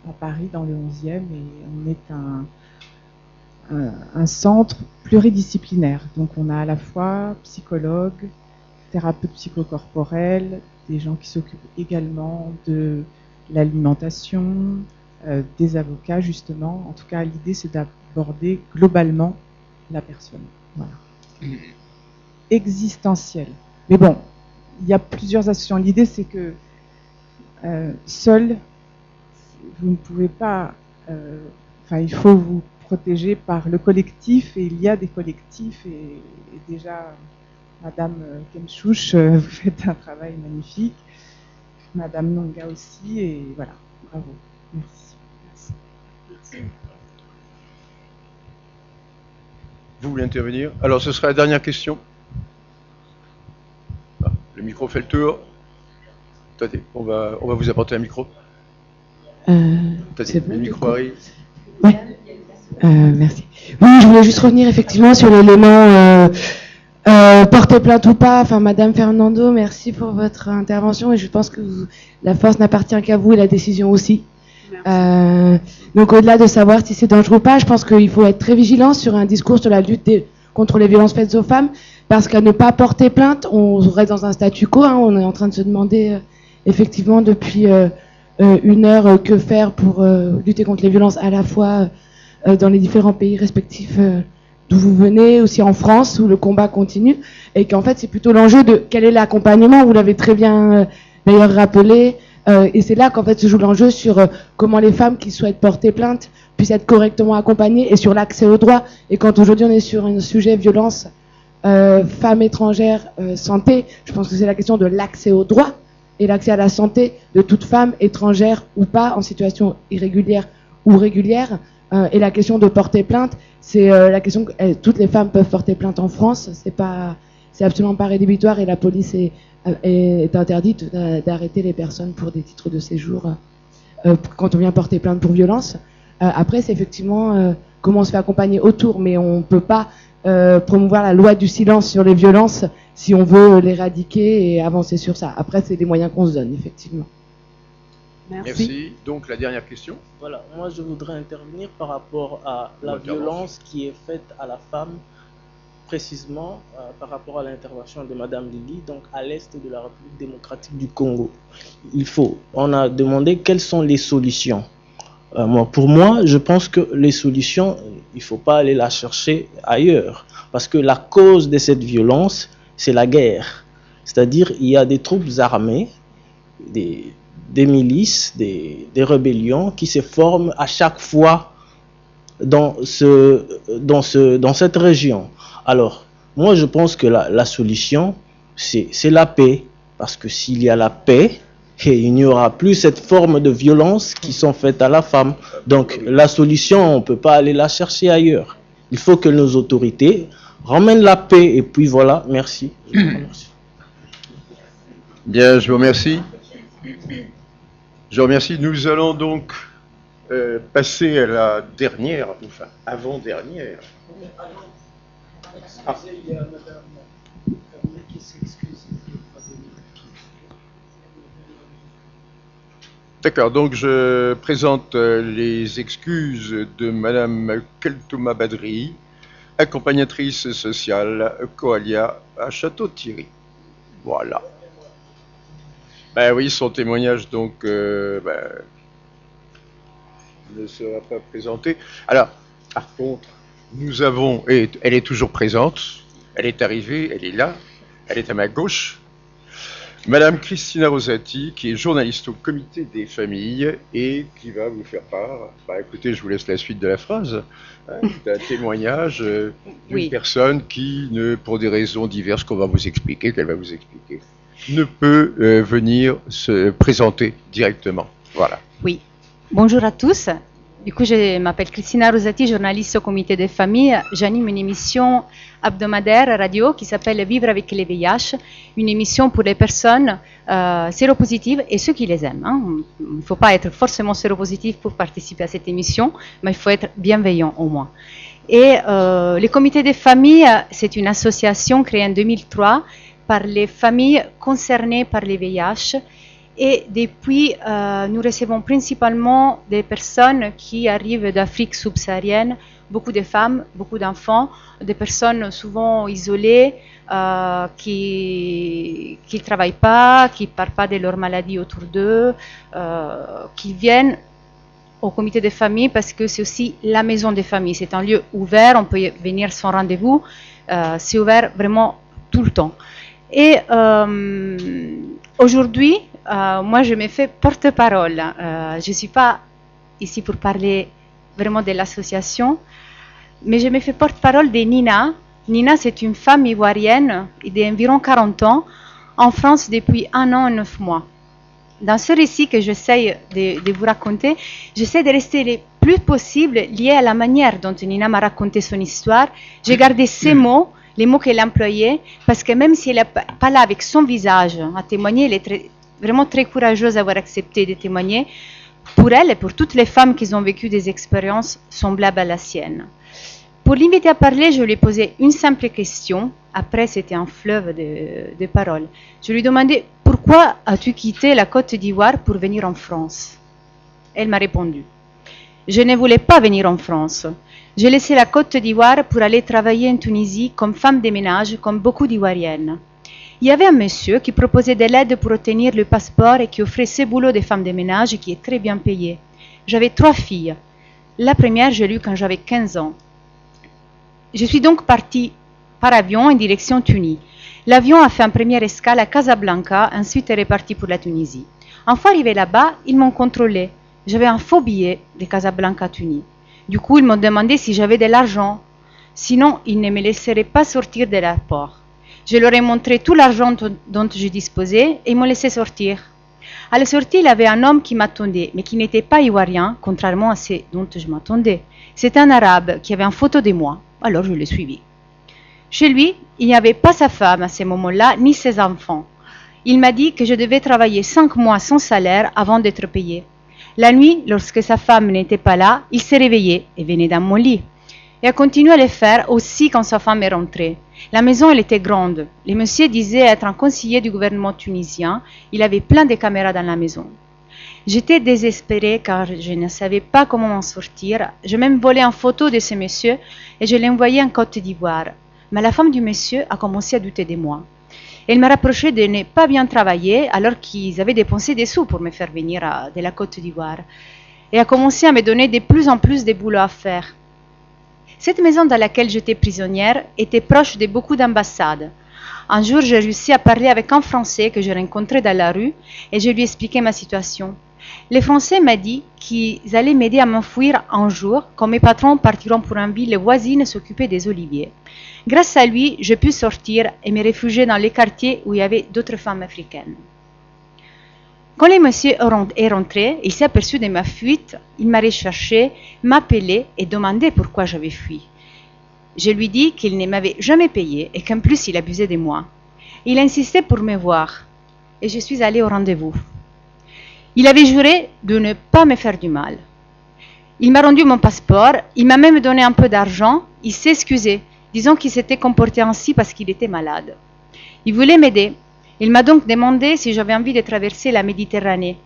à Paris, dans le 11e, et on est un centre pluridisciplinaire. Donc, on a à la fois psychologues, thérapeutes psychocorporels, des gens qui s'occupent également de l'alimentation, des avocats justement. En tout cas, l'idée c'est d'aborder globalement la personne. Voilà. Existentielle. Mais bon, il y a plusieurs associations. L'idée c'est que seul, vous ne pouvez pas... il faut vous protéger par le collectif, et il y a des collectifs, et déjà, Madame Kemchouch, vous faites un travail magnifique, Madame Nonga aussi, et voilà, bravo, merci. Vous voulez intervenir? Alors, ce sera la dernière question. Ah, le micro fait le tour. Attendez, on va vous apporter un micro. C'est bon, le micro arrive. Oui. Merci. Oui, je voulais juste revenir effectivement sur l'élément porter plainte ou pas. Enfin, Madame Fernando, merci pour votre intervention, et je pense que la force n'appartient qu'à vous et la décision aussi. Donc, au-delà de savoir si c'est dangereux ou pas, je pense qu'il faut être très vigilant sur un discours sur la lutte contre les violences faites aux femmes, parce qu'à ne pas porter plainte, on reste dans un statu quo. On est en train de se demander effectivement depuis une heure que faire pour lutter contre les violences à la fois dans les différents pays respectifs d'où vous venez, aussi en France où le combat continue, et qu'en fait c'est plutôt l'enjeu de quel est l'accompagnement. Vous l'avez très bien d'ailleurs rappelé, et c'est là qu'en fait se joue l'enjeu sur comment les femmes qui souhaitent porter plainte puissent être correctement accompagnées, et sur l'accès aux droits. Et quand aujourd'hui on est sur un sujet violence femmes étrangères, santé, je pense que c'est la question de l'accès aux droits et l'accès à la santé de toute femme étrangère ou pas, en situation irrégulière ou régulière. Et la question de porter plainte, c'est la question que toutes les femmes peuvent porter plainte en France. C'est absolument pas rédhibitoire, et la police est interdite d'arrêter les personnes pour des titres de séjour quand on vient porter plainte pour violence. Après, c'est effectivement comment on se fait accompagner autour, mais on peut pas promouvoir la loi du silence sur les violences si on veut l'éradiquer et avancer sur ça. Après, c'est des moyens qu'on se donne, effectivement. Merci. Donc, la dernière question. Voilà, moi je voudrais intervenir par rapport à la violence qui est faite à la femme, précisément par rapport à l'intervention de Madame Lili, donc à l'est de la République démocratique du Congo. On a demandé quelles sont les solutions. Pour moi, je pense que les solutions, il ne faut pas aller la chercher ailleurs, parce que la cause de cette violence, c'est la guerre. C'est-à-dire, il y a des troupes armées, des milices, des rébellions qui se forment à chaque fois dans cette région. Alors, moi je pense que la solution, c'est la paix, parce que s'il y a la paix, il n'y aura plus cette forme de violence qui sont faites à la femme. Donc la solution, on ne peut pas aller la chercher ailleurs. Il faut que nos autorités ramènent la paix, et puis voilà, merci. Bien, je vous remercie. Je vous remercie. Nous allons donc passer à la dernière, enfin avant-dernière. Ah. D'accord, donc je présente les excuses de Madame Keltouma Badri, accompagnatrice sociale Coalia à Château-Thierry. Voilà. Ben oui, son témoignage donc ne sera pas présenté. Alors, par contre, nous avons, et elle est toujours présente, elle est arrivée, elle est là, elle est à ma gauche, Madame Cristina Rosati, qui est journaliste au Comité des familles et qui va vous faire part, écoutez, je vous laisse la suite de la phrase, d'un témoignage d'une personne qui, pour des raisons diverses qu'elle va vous expliquer, ne peut venir se présenter directement. Voilà. Oui. Bonjour à tous. Du coup, je m'appelle Cristina Rosati, journaliste au Comité des familles. J'anime une émission hebdomadaire radio qui s'appelle Vivre avec les VIH, une émission pour les personnes séropositives et ceux qui les aiment. Il ne faut pas être forcément séropositif pour participer à cette émission, mais il faut être bienveillant au moins. Et le Comité des familles, c'est une association créée en 2003 par les familles concernées par les VIH. Et depuis, nous recevons principalement des personnes qui arrivent d'Afrique subsaharienne, beaucoup de femmes, beaucoup d'enfants, des personnes souvent isolées, qui ne travaillent pas, qui ne parlent pas de leur maladie autour d'eux, qui viennent au comité de famille parce que c'est aussi la maison des familles. C'est un lieu ouvert, on peut venir sans rendez-vous, c'est ouvert vraiment tout le temps. Et aujourd'hui, moi je me fais porte-parole. Je ne suis pas ici pour parler vraiment de l'association, mais je me fais porte-parole de Nina. Nina, c'est une femme ivoirienne d'environ 40 ans, en France depuis 1 an et 9 mois. Dans ce récit que j'essaie de vous raconter, j'essaie de rester le plus possible lié à la manière dont Nina m'a raconté son histoire. J'ai gardé ses mots, les mots qu'elle employait, parce que même si elle n'est pas là avec son visage à témoigner, elle est vraiment très courageuse d'avoir accepté de témoigner pour elle et pour toutes les femmes qui ont vécu des expériences semblables à la sienne. Pour l'inviter à parler, je lui ai posé une simple question. Après, c'était un fleuve de paroles. Je lui ai demandé « Pourquoi as-tu quitté la Côte d'Ivoire pour venir en France ?» Elle m'a répondu « Je ne voulais pas venir en France. J'ai laissé la Côte d'Ivoire pour aller travailler en Tunisie comme femme de ménage, comme beaucoup d'Ivoiriennes. Il y avait un monsieur qui proposait de l'aide pour obtenir le passeport et qui offrait ce boulot de femme de ménage qui est très bien payé. J'avais 3 filles. La première, je l'ai eue quand j'avais 15 ans. Je suis donc partie par avion en direction Tunis. L'avion a fait une première escale à Casablanca, ensuite est reparti pour la Tunisie. Une fois arrivé là-bas, ils m'ont contrôlé. J'avais un faux billet de Casablanca à Tunis. Du coup, ils m'ont demandé si j'avais de l'argent. Sinon, ils ne me laisseraient pas sortir de l'aéroport. Je leur ai montré tout l'argent dont je disposais et ils m'ont laissé sortir. À la sortie, il y avait un homme qui m'attendait, mais qui n'était pas ivoirien, contrairement à ce dont je m'attendais. C'était un arabe qui avait une photo de moi. Alors je l'ai suivi. Chez lui, il n'y avait pas sa femme à ce moment-là, ni ses enfants. Il m'a dit que je devais travailler 5 mois sans salaire avant d'être payé. La nuit, lorsque sa femme n'était pas là, il s'est réveillé et venait dans mon lit. Et a continué à le faire aussi quand sa femme est rentrée. La maison, elle était grande. Le monsieur disait être un conseiller du gouvernement tunisien. Il avait plein de caméras dans la maison. J'étais désespérée car je ne savais pas comment m'en sortir. Je même volé une photo de ce monsieur et je l'ai envoyé en Côte d'Ivoire. Mais la femme du monsieur a commencé à douter de moi. Elle m'a reproché de ne pas bien travailler alors qu'ils avaient dépensé des sous pour me faire venir de la Côte d'Ivoire. Et a commencé à me donner de plus en plus de boulot à faire. Cette maison dans laquelle j'étais prisonnière était proche de beaucoup d'ambassades. Un jour, j'ai réussi à parler avec un Français que j'ai rencontré dans la rue et je lui ai expliqué ma situation. Le Français m'a dit qu'ils allaient m'aider à m'enfuir un jour quand mes patrons partiront pour une ville voisine s'occuper des oliviers. Grâce à lui, j'ai pu sortir et me réfugier dans les quartiers où il y avait d'autres femmes africaines. Quand le monsieur est rentré, il s'est aperçu de ma fuite, il m'a recherché, m'a appelé et demandé pourquoi j'avais fui. Je lui dis qu'il ne m'avait jamais payé et qu'en plus il abusait de moi. Il insistait pour me voir et je suis allée au rendez-vous. Il avait juré de ne pas me faire du mal. Il m'a rendu mon passeport, il m'a même donné un peu d'argent, il s'est excusé, disant qu'il s'était comporté ainsi parce qu'il était malade. Il voulait m'aider. Il m'a donc demandé si j'avais envie de traverser la Méditerranée,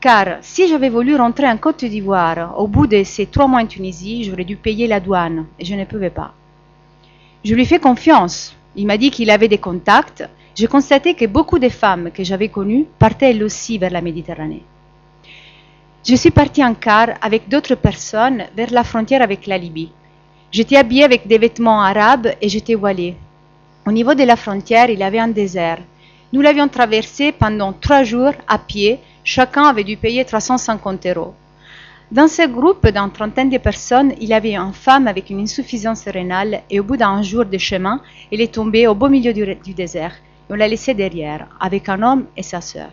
car si j'avais voulu rentrer en Côte d'Ivoire, au bout de ces 3 mois en Tunisie, j'aurais dû payer la douane et je ne pouvais pas. Je lui ai fait confiance. Il m'a dit qu'il avait des contacts. J'ai constaté que beaucoup de femmes que j'avais connues partaient elles aussi vers la Méditerranée. Je suis partie en car avec d'autres personnes vers la frontière avec la Libye. J'étais habillée avec des vêtements arabes et j'étais voilée. Au niveau de la frontière, il y avait un désert. Nous l'avions traversé pendant 3 jours à pied. Chacun avait dû payer 350 €. Dans ce groupe d'une trentaine de personnes, il y avait une femme avec une insuffisance rénale et au bout d'un jour de chemin, elle est tombée au beau milieu du désert. Et on l'a laissée derrière, avec un homme et sa sœur.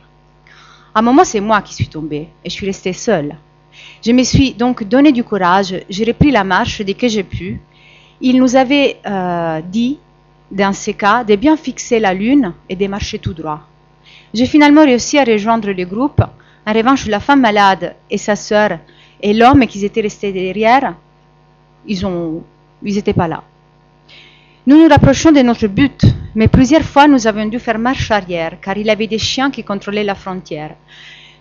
À un moment, c'est moi qui suis tombée et je suis restée seule. Je me suis donc donné du courage, j'ai repris la marche dès que j'ai pu. Il nous avait dit, dans ce cas, de bien fixer la lune et de marcher tout droit. J'ai finalement réussi à rejoindre le groupe. En revanche, la femme malade et sa sœur et l'homme qui étaient restés derrière, ils n'étaient pas là. Nous nous rapprochons de notre but, Mais plusieurs fois, nous avons dû faire marche arrière, car il y avait des chiens qui contrôlaient la frontière.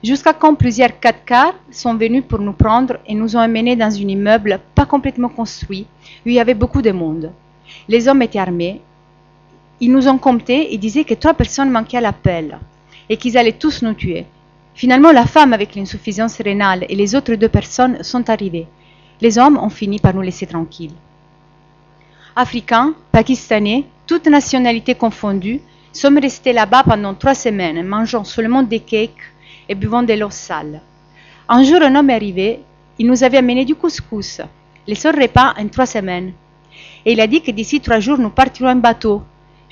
Jusqu'à quand plusieurs 4x sont venus pour nous prendre et nous ont emmenés dans un immeuble pas complètement construit, où il y avait beaucoup de monde. Les hommes étaient armés. Ils nous ont comptés et disaient que 3 personnes manquaient à l'appel et qu'ils allaient tous nous tuer. Finalement, la femme avec l'insuffisance rénale et les autres 2 personnes sont arrivées. Les hommes ont fini par nous laisser tranquilles. Africains, Pakistanais, toutes nationalités confondues, sommes restés là-bas pendant 3 semaines, mangeant seulement des cakes et buvant de l'eau sale. Un jour, un homme est arrivé, il nous avait amené du couscous, les seuls repas en 3 semaines. Et il a dit que d'ici 3 jours, nous partirons en bateau.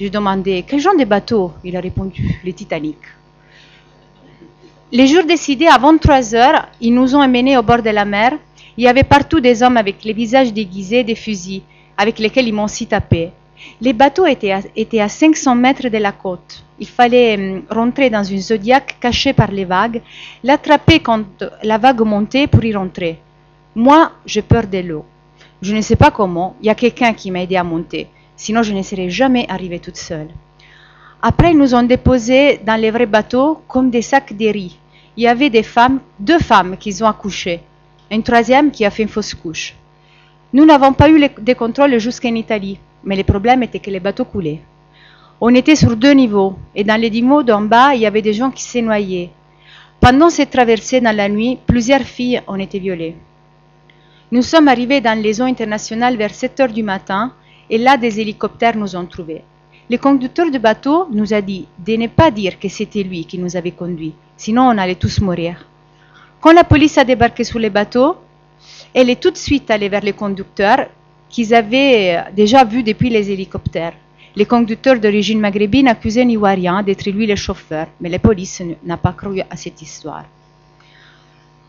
Je demandais, quel genre de bateau? Il a répondu, le Titanic. Les jours décidés, à 23 heures, ils nous ont emmenés au bord de la mer. Il y avait partout des hommes avec les visages déguisés, des fusils, avec lesquels ils m'ont aussi tapé. Les bateaux étaient à 500 mètres de la côte. Il fallait rentrer dans une zodiac cachée par les vagues, l'attraper quand la vague montait pour y rentrer. Moi, j'ai peur de l'eau. Je ne sais pas comment, il y a quelqu'un qui m'a aidé à monter. Sinon, je ne serais jamais arrivée toute seule. Après, ils nous ont déposés dans les vrais bateaux comme des sacs de riz. Il y avait 2 femmes qui ont accouché, une 3e qui a fait une fausse couche. Nous n'avons pas eu de contrôle jusqu'en Italie, mais le problème était que les bateaux coulaient. On était sur 2 niveaux, et dans les niveaux d'en bas, il y avait des gens qui s'est noyés. Pendant cette traversée dans la nuit, plusieurs filles ont été violées. Nous sommes arrivés dans les eaux internationales vers 7 heures du matin, et là, des hélicoptères nous ont trouvés. Le conducteur du bateau nous a dit de ne pas dire que c'était lui qui nous avait conduits, sinon on allait tous mourir. Quand la police a débarqué sur le bateau, elle est tout de suite allée vers le conducteur qu'ils avaient déjà vu depuis les hélicoptères. Le conducteur d'origine maghrébine accusait un Ivoirien d'être lui le chauffeur, mais la police n'a pas cru à cette histoire.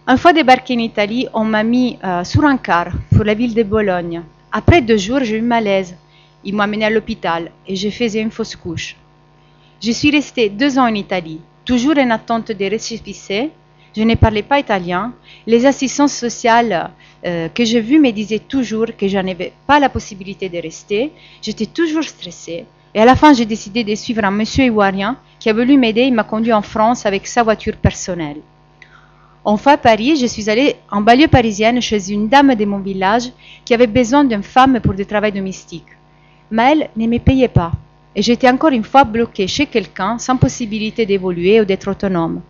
Une fois débarqué en Italie, on m'a mis sur un car pour la ville de Bologne. Après 2 jours, j'ai eu malaise. Ils m'ont amené à l'hôpital et j'ai fait une fausse couche. Je suis restée 2 ans en Italie, toujours en attente des récépissés. Je ne parlais pas italien. Les assistantes sociales que j'ai vues me disaient toujours que je n'avais pas la possibilité de rester. J'étais toujours stressée. Et à la fin, j'ai décidé de suivre un monsieur ivoirien qui a voulu m'aider. Il m'a conduit en France avec sa voiture personnelle. Enfin, à Paris, je suis allée en banlieue parisienne chez une dame de mon village qui avait besoin d'une femme pour du travail domestique. Mais elle ne me payait pas. Et j'étais encore une fois bloquée chez quelqu'un sans possibilité d'évoluer ou d'être autonome.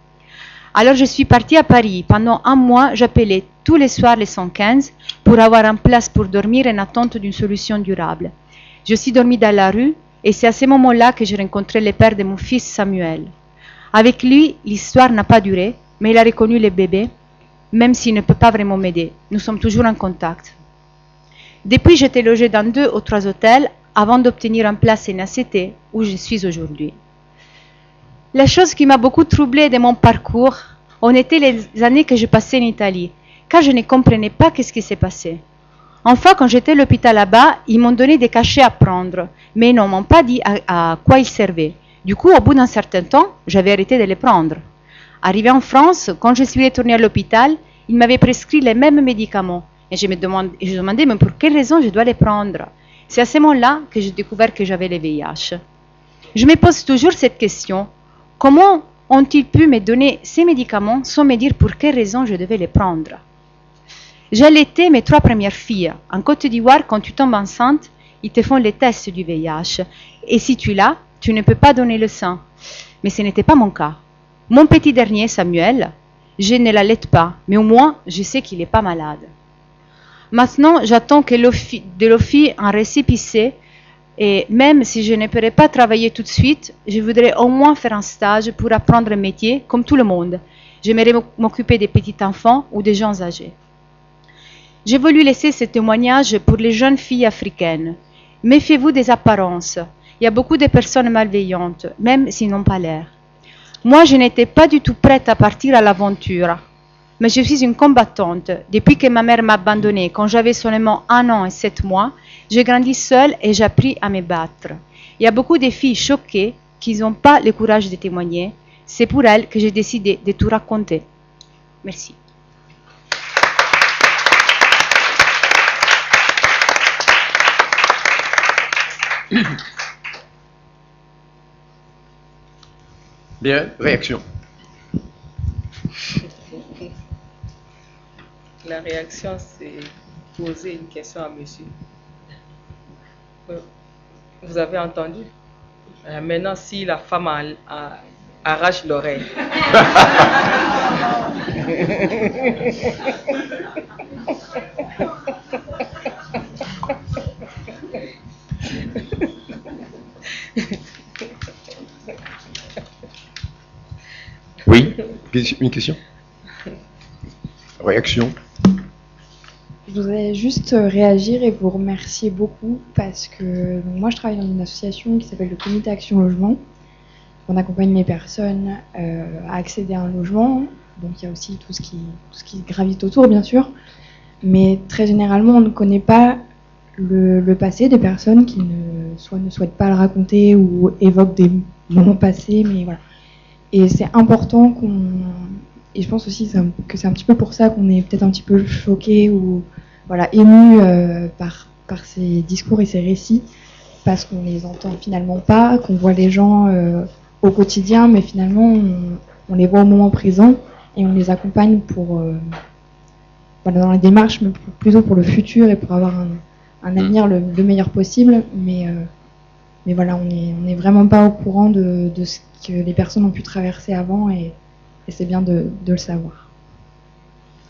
Alors je suis partie à Paris. Pendant 1 mois, j'appelais tous les soirs les 115 pour avoir une place pour dormir en attente d'une solution durable. Je suis dormie dans la rue et c'est à ce moment-là que j'ai rencontré le père de mon fils Samuel. Avec lui, l'histoire n'a pas duré, mais il a reconnu le bébé, même s'il ne peut pas vraiment m'aider. Nous sommes toujours en contact. Depuis, j'étais logée dans 2 ou 3 hôtels avant d'obtenir une place en ACT où je suis aujourd'hui. La chose qui m'a beaucoup troublée de mon parcours, on était les années que je passais en Italie, car je ne comprenais pas ce qui s'est passé. Enfin, quand j'étais à l'hôpital là-bas, ils m'ont donné des cachets à prendre, mais ils ne m'ont pas dit à quoi ils servaient. Du coup, au bout d'un certain temps, j'avais arrêté de les prendre. Arrivé en France, quand je suis retournée à l'hôpital, ils m'avaient prescrit les mêmes médicaments. Et je me demandais, mais pour quelle raison je dois les prendre? C'est à ce moment-là que j'ai découvert que j'avais le VIH. Je me pose toujours cette question. Comment ont-ils pu me donner ces médicaments sans me dire pour quelle raison je devais les prendre? J'allaitais mes 3 premières filles. En Côte d'Ivoire, quand tu tombes enceinte, ils te font les tests du VIH. Et si tu l'as, tu ne peux pas donner le sang. Mais ce n'était pas mon cas. Mon petit dernier, Samuel, je ne l'allaite pas, mais au moins, je sais qu'il n'est pas malade. Maintenant, j'attends que de l'OFI un récépissé, et même si je ne pourrais pas travailler tout de suite, je voudrais au moins faire un stage pour apprendre un métier comme tout le monde. J'aimerais m'occuper des petits enfants ou des gens âgés. J'ai voulu laisser ce témoignage pour les jeunes filles africaines. Méfiez-vous des apparences. Il y a beaucoup de personnes malveillantes, même s'ils n'ont pas l'air. Moi, je n'étais pas du tout prête à partir à l'aventure. Mais je suis une combattante. Depuis que ma mère m'a abandonnée, quand j'avais seulement 1 an et 7 mois, j'ai grandi seule et j'ai appris à me battre. Il y a beaucoup de filles choquées qui n'ont pas le courage de témoigner. C'est pour elles que j'ai décidé de tout raconter. Merci. Bien, réaction. La réaction, c'est poser une question à monsieur. Vous avez entendu? Maintenant, si la femme arrache l'oreille. Oui, une question? Réaction? Je voudrais juste réagir et vous remercier beaucoup parce que moi je travaille dans une association qui s'appelle le Comité Action Logement. On accompagne les personnes à accéder à un logement. Donc il y a aussi tout ce qui gravite autour bien sûr. Mais très généralement on ne connaît pas le passé des personnes qui ne souhaitent pas le raconter ou évoquent des moments passés. Mais voilà. Et c'est important et je pense aussi que c'est un petit peu pour ça qu'on est peut-être un petit peu choqué ou voilà, ému par ces discours et ces récits, parce qu'on les entend finalement pas, qu'on voit les gens au quotidien, mais finalement on les voit au moment présent et on les accompagne pour voilà, dans la démarche, mais plutôt pour le futur et pour avoir un avenir le meilleur possible. Mais voilà, on n'est vraiment pas au courant de ce que les personnes ont pu traverser avant et c'est bien de le savoir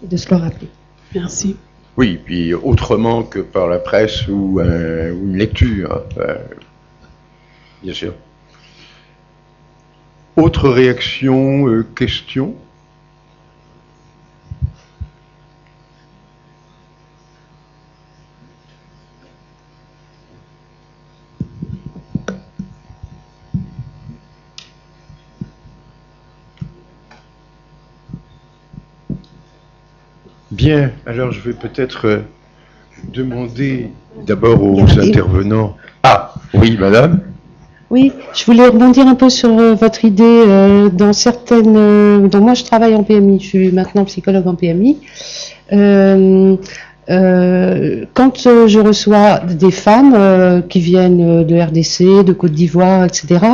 et de se le rappeler. Merci. Oui, puis autrement que par la presse ou une lecture, bien sûr. Autre réaction, question? Bien, alors je vais peut-être demander d'abord aux intervenants. Ah, oui, madame. Oui, je voulais rebondir un peu sur votre idée dans certaines. Donc moi, je travaille en PMI, je suis maintenant psychologue en PMI. Quand je reçois des femmes qui viennent de RDC, de Côte d'Ivoire, etc.,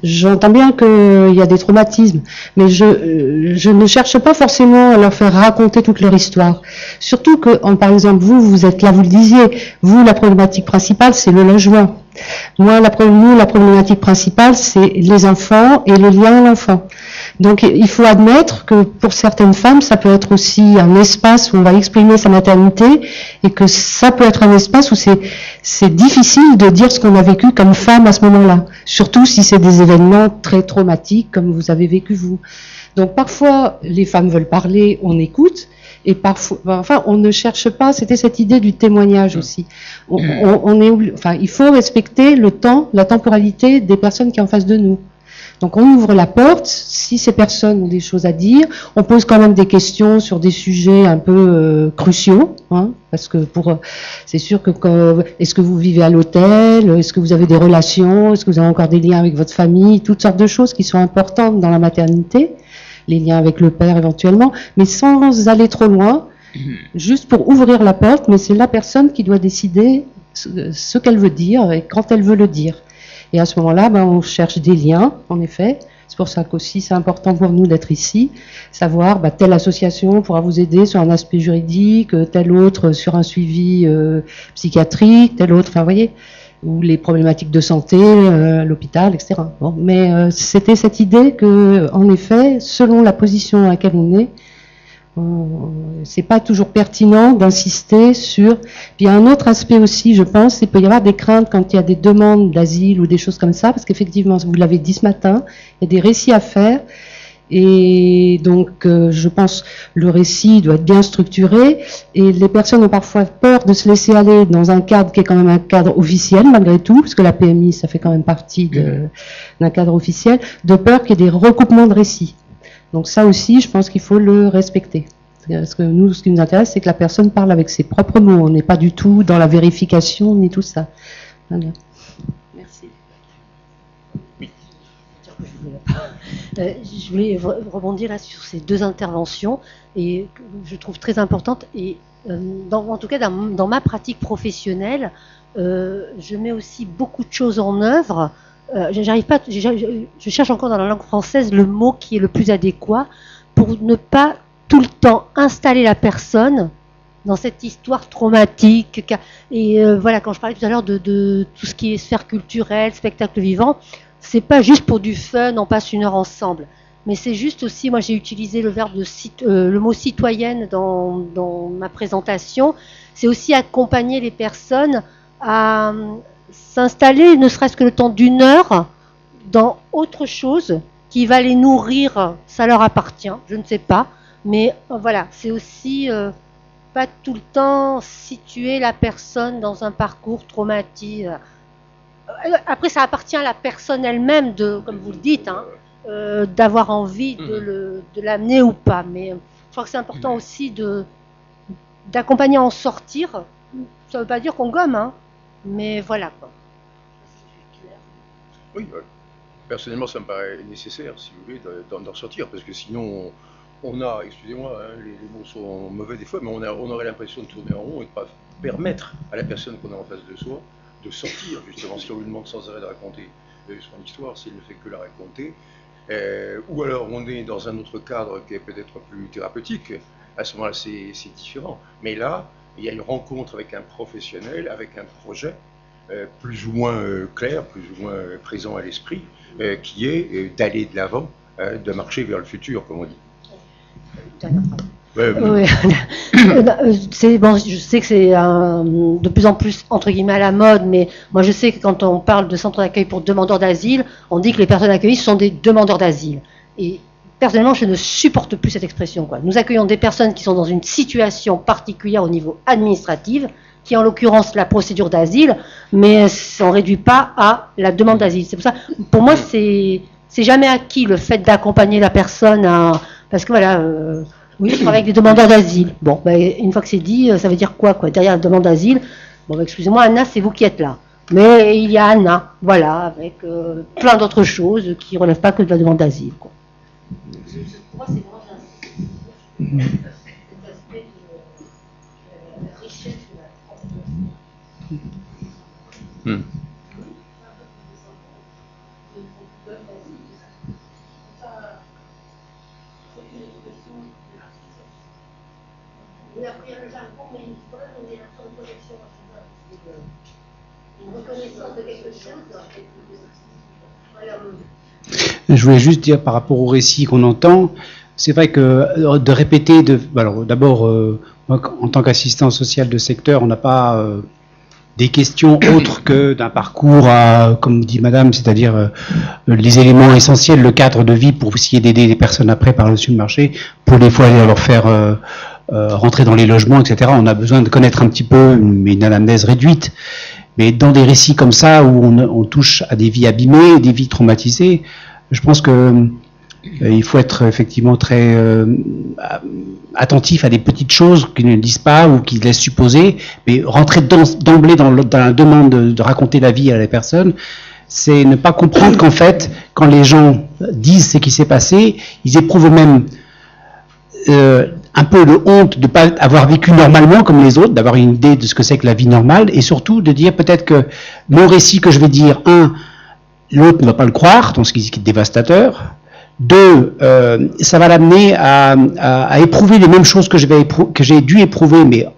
j'entends bien qu'il y a des traumatismes, mais je ne cherche pas forcément à leur faire raconter toute leur histoire. Surtout que, par exemple, vous êtes là, vous le disiez, vous, la problématique principale, c'est le logement. Moi, la problématique principale, c'est les enfants et le lien à l'enfant. Donc, il faut admettre que pour certaines femmes, ça peut être aussi un espace où on va exprimer sa maternité et que ça peut être un espace où c'est difficile de dire ce qu'on a vécu comme femme à ce moment-là. Surtout si c'est des événements très traumatiques comme vous avez vécu vous. Donc, parfois, les femmes veulent parler, on écoute. Et parfois, enfin, on ne cherche pas. C'était cette idée du témoignage aussi. Il faut respecter le temps, la temporalité des personnes qui sont en face de nous. Donc, on ouvre la porte. Si ces personnes ont des choses à dire, on pose quand même des questions sur des sujets un peu cruciaux, hein, parce que c'est sûr que est-ce que vous vivez à l'hôtel, est-ce que vous avez des relations, est-ce que vous avez encore des liens avec votre famille, toutes sortes de choses qui sont importantes dans la maternité. Les liens avec le père éventuellement, mais sans aller trop loin, juste pour ouvrir la porte, mais c'est la personne qui doit décider ce qu'elle veut dire et quand elle veut le dire. Et à ce moment-là, on cherche des liens, en effet. C'est pour ça qu'aussi c'est important pour nous d'être ici, savoir telle association pourra vous aider sur un aspect juridique, telle autre sur un suivi psychiatrique, telle autre, enfin vous voyez, ou les problématiques de santé, l'hôpital, etc. Bon, mais c'était cette idée que, en effet, selon la position à laquelle on est, c'est pas toujours pertinent d'insister sur. Puis il y a un autre aspect aussi, je pense, il peut y avoir des craintes quand il y a des demandes d'asile ou des choses comme ça, parce qu'effectivement, vous l'avez dit ce matin, il y a des récits à faire. Et donc, je pense le récit doit être bien structuré et les personnes ont parfois peur de se laisser aller dans un cadre qui est quand même un cadre officiel malgré tout, parce que la PMI, ça fait quand même partie d'un cadre officiel, de peur qu'il y ait des recoupements de récits. Donc ça aussi, je pense qu'il faut le respecter. Parce que nous, ce qui nous intéresse, c'est que la personne parle avec ses propres mots. On n'est pas du tout dans la vérification ni tout ça. Voilà. Merci. Je voulais rebondir là sur ces deux interventions et que je trouve très importantes et en tout cas dans ma pratique professionnelle, je mets aussi beaucoup de choses en œuvre j'arrive pas, je cherche encore dans la langue française le mot qui est le plus adéquat pour ne pas tout le temps installer la personne dans cette histoire traumatique. Et voilà, quand je parlais tout à l'heure de tout ce qui est sphère culturelle, spectacle vivant, c'est pas juste pour du fun, on passe une heure ensemble. Mais c'est juste aussi, moi j'ai utilisé le mot citoyenne dans ma présentation, c'est aussi accompagner les personnes à s'installer, ne serait-ce que le temps d'une heure, dans autre chose qui va les nourrir, ça leur appartient, je ne sais pas. Mais voilà, c'est aussi pas tout le temps situer la personne dans un parcours traumatique. Après, ça appartient à la personne elle-même, comme vous le dites, hein, d'avoir envie de l'amener ou pas. Mais je crois que c'est important aussi d'accompagner à en sortir. Ça ne veut pas dire qu'on gomme, hein, mais voilà quoi. Oui, personnellement, ça me paraît nécessaire, si vous voulez, d'en sortir, parce que sinon, on a, excusez-moi, hein, les mots sont mauvais des fois, mais on aurait l'impression de tourner en rond et de ne pas permettre à la personne qu'on a en face de soi de sortir, justement, si on lui demande sans arrêt de raconter son histoire, s'il ne fait que la raconter, ou alors on est dans un autre cadre qui est peut-être plus thérapeutique, à ce moment-là, c'est différent. Mais là, il y a une rencontre avec un professionnel, avec un projet, plus ou moins clair, plus ou moins présent à l'esprit, qui est d'aller de l'avant, de marcher vers le futur, comme on dit. C'est bon, je sais que c'est de plus en plus entre guillemets à la mode, mais moi je sais que quand on parle de centre d'accueil pour demandeurs d'asile, on dit que les personnes accueillies sont des demandeurs d'asile. Et personnellement, je ne supporte plus cette expression, quoi. Nous accueillons des personnes qui sont dans une situation particulière au niveau administratif, qui est en l'occurrence la procédure d'asile, mais on ne réduit pas à la demande d'asile. C'est pour ça, pour moi, c'est jamais acquis le fait d'accompagner la personne parce que voilà, oui, je travaille avec des demandeurs d'asile. Bon, ben, une fois que c'est dit, ça veut dire quoi derrière la demande d'asile? Bon, ben, excusez-moi, Anna, c'est vous qui êtes là. Mais il y a Anna, voilà, avec plein d'autres choses qui ne relèvent pas que de la demande d'asile, quoi. Pour moi, c'est vraiment cet aspect de la richesse de la Je voulais juste dire par rapport au récit qu'on entend, c'est vrai que de répéter, alors d'abord, moi, en tant qu'assistant social de secteur, on n'a pas des questions autres que d'un parcours, comme dit Madame, c'est-à-dire les éléments essentiels, le cadre de vie pour essayer d'aider les personnes après par-dessus le marché, pour des fois leur faire rentrer dans les logements, etc. On a besoin de connaître un petit peu une anamnèse réduite. Mais dans des récits comme ça, où on touche à des vies abîmées, des vies traumatisées, je pense que il faut être effectivement très attentif à des petites choses qui ne disent pas ou qui laissent supposer, mais rentrer d'emblée dans la demande de raconter la vie à la personne, c'est ne pas comprendre qu'en fait, quand les gens disent ce qui s'est passé, ils éprouvent eux-mêmes un peu de honte de ne pas avoir vécu normalement comme les autres, d'avoir une idée de ce que c'est que la vie normale, et surtout de dire peut-être que mon récit que je vais dire, l'autre ne va pas le croire, donc ce qui est dévastateur. 2, ça va l'amener à éprouver les mêmes choses que j'ai dû éprouver, mais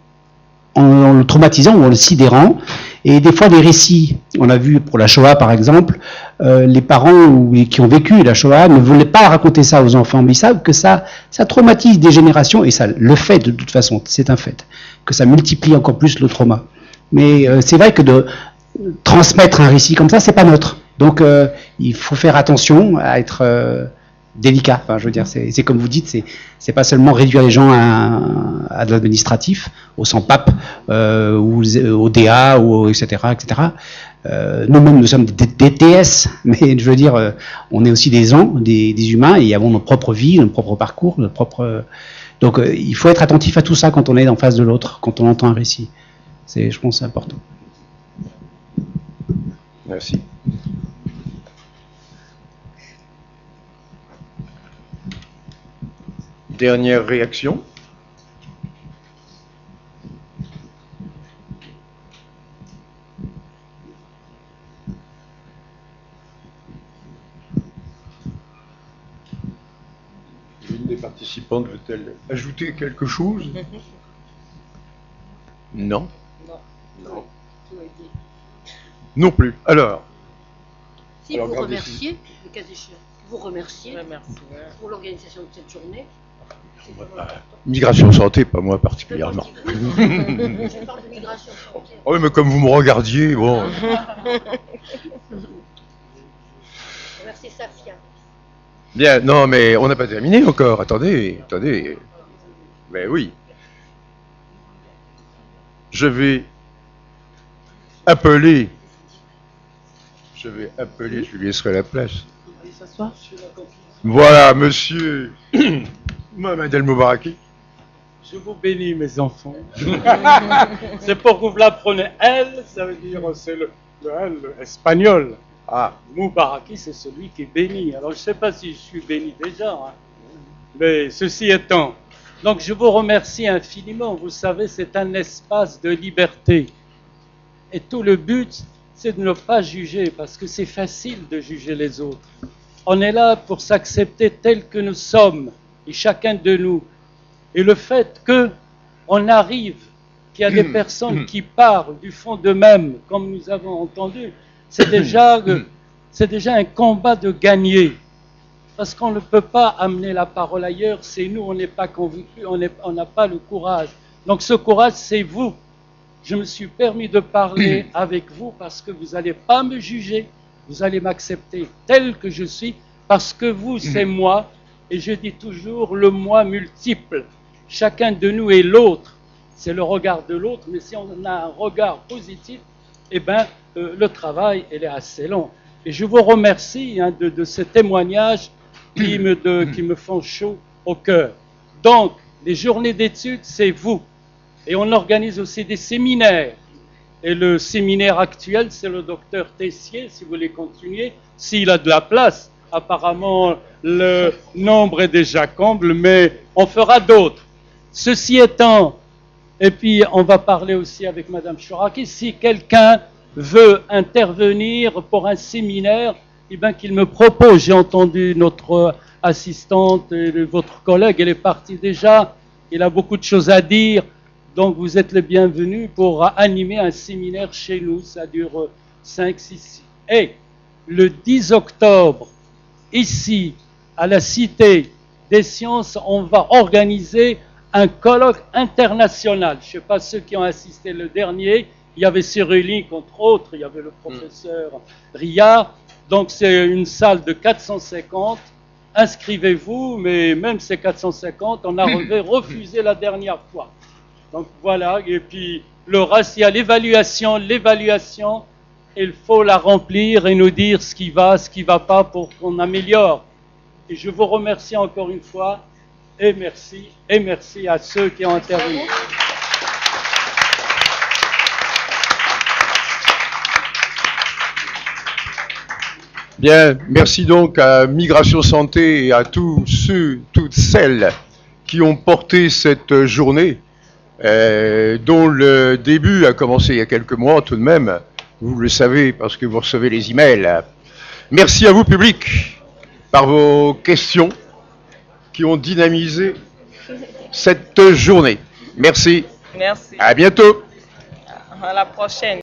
en le traumatisant ou en le sidérant. Et des fois, des récits, on a vu pour la Shoah par exemple, les parents qui ont vécu la Shoah ne voulaient pas raconter ça aux enfants, mais ils savent que ça traumatise des générations, et ça le fait de toute façon, c'est un fait, que ça multiplie encore plus le trauma. Mais c'est vrai que de transmettre un récit comme ça, c'est pas neutre. Donc il faut faire attention à être délicat. Enfin, je veux dire, c'est comme vous dites, c'est pas seulement réduire les gens à de l'administratif, au sans-pape, ou au DA, ou etc., etc. Nous-mêmes, nous sommes des DS, mais je veux dire, on est aussi des humains, et avons nos propres vies, nos propres parcours, nos propres. Donc, il faut être attentif à tout ça quand on est en face de l'autre, quand on entend un récit. Je pense, c'est important. Merci. Dernière réaction. participante veut-elle ajouter quelque chose? Non. Non. Non plus. Alors. Si alors, vous gardez- remerciez, le cas échéant, vous remerciez pour l'organisation de cette journée. Migration santé, pas moi particulièrement. Je parle de migration santé. Oh oui, mais comme vous me regardiez, bon. Merci Safia. Bien, non, mais on n'a pas terminé encore. Attendez. Mais oui. Je vais appeler, je lui laisserai la place. Voilà, monsieur Mohamed El Moubaraki. Je vous bénis, mes enfants. C'est pour que vous l'apprenez. Elle, ça veut dire, c'est le elle espagnol. Ah. Moubaraki, c'est celui qui est béni. Alors, je ne sais pas si je suis béni déjà, hein. Mais ceci étant, donc je vous remercie infiniment. Vous savez, c'est un espace de liberté. Et tout le but, c'est de ne pas juger, parce que c'est facile de juger les autres. On est là pour s'accepter tel que nous sommes, et chacun de nous. Et le fait qu'on arrive, qu'il y a des personnes qui parlent du fond d'eux-mêmes, comme nous avons entendu, c'est déjà un combat de gagner. Parce qu'on ne peut pas amener la parole ailleurs, c'est nous, on n'est pas convaincus, on n'a pas le courage. Donc ce courage, c'est vous. Je me suis permis de parler avec vous parce que vous n'allez pas me juger, vous allez m'accepter tel que je suis, parce que vous, c'est moi, et je dis toujours le moi multiple. Chacun de nous est l'autre, c'est le regard de l'autre, mais si on a un regard positif, eh bien, le travail, il est assez long. Et je vous remercie de ces témoignages qui me font chaud au cœur. Donc, les journées d'études, c'est vous. Et on organise aussi des séminaires. Et le séminaire actuel, c'est le docteur Tessier, si vous voulez continuer, s'il a de la place. Apparemment, le nombre est déjà comble, mais on fera d'autres. Ceci étant, et puis on va parler aussi avec Madame Chouraki, si quelqu'un veut intervenir pour un séminaire, eh bien qu'il me propose. J'ai entendu notre assistante, et votre collègue, elle est partie déjà, il a beaucoup de choses à dire. Donc vous êtes les bienvenus pour animer un séminaire chez nous, ça dure 5-6. Et le 10 octobre, ici, à la Cité des Sciences, on va organiser un colloque international. Je ne sais pas ceux qui ont assisté le dernier, il y avait Cyrulic entre autres, il y avait le professeur Riyad, donc c'est une salle de 450. Inscrivez-vous, mais même ces 450, on a refusé la dernière fois. Donc voilà, et puis le reste, il y a l'évaluation, il faut la remplir et nous dire ce qui va pas pour qu'on améliore. Et je vous remercie encore une fois, et merci à ceux qui ont intervenu. Bien, merci donc à Migration Santé et à tous ceux, toutes celles qui ont porté cette journée, dont le début a commencé il y a quelques mois tout de même, vous le savez parce que vous recevez les emails. Merci à vous public, par vos questions qui ont dynamisé cette journée. Merci. Merci. À bientôt. À la prochaine.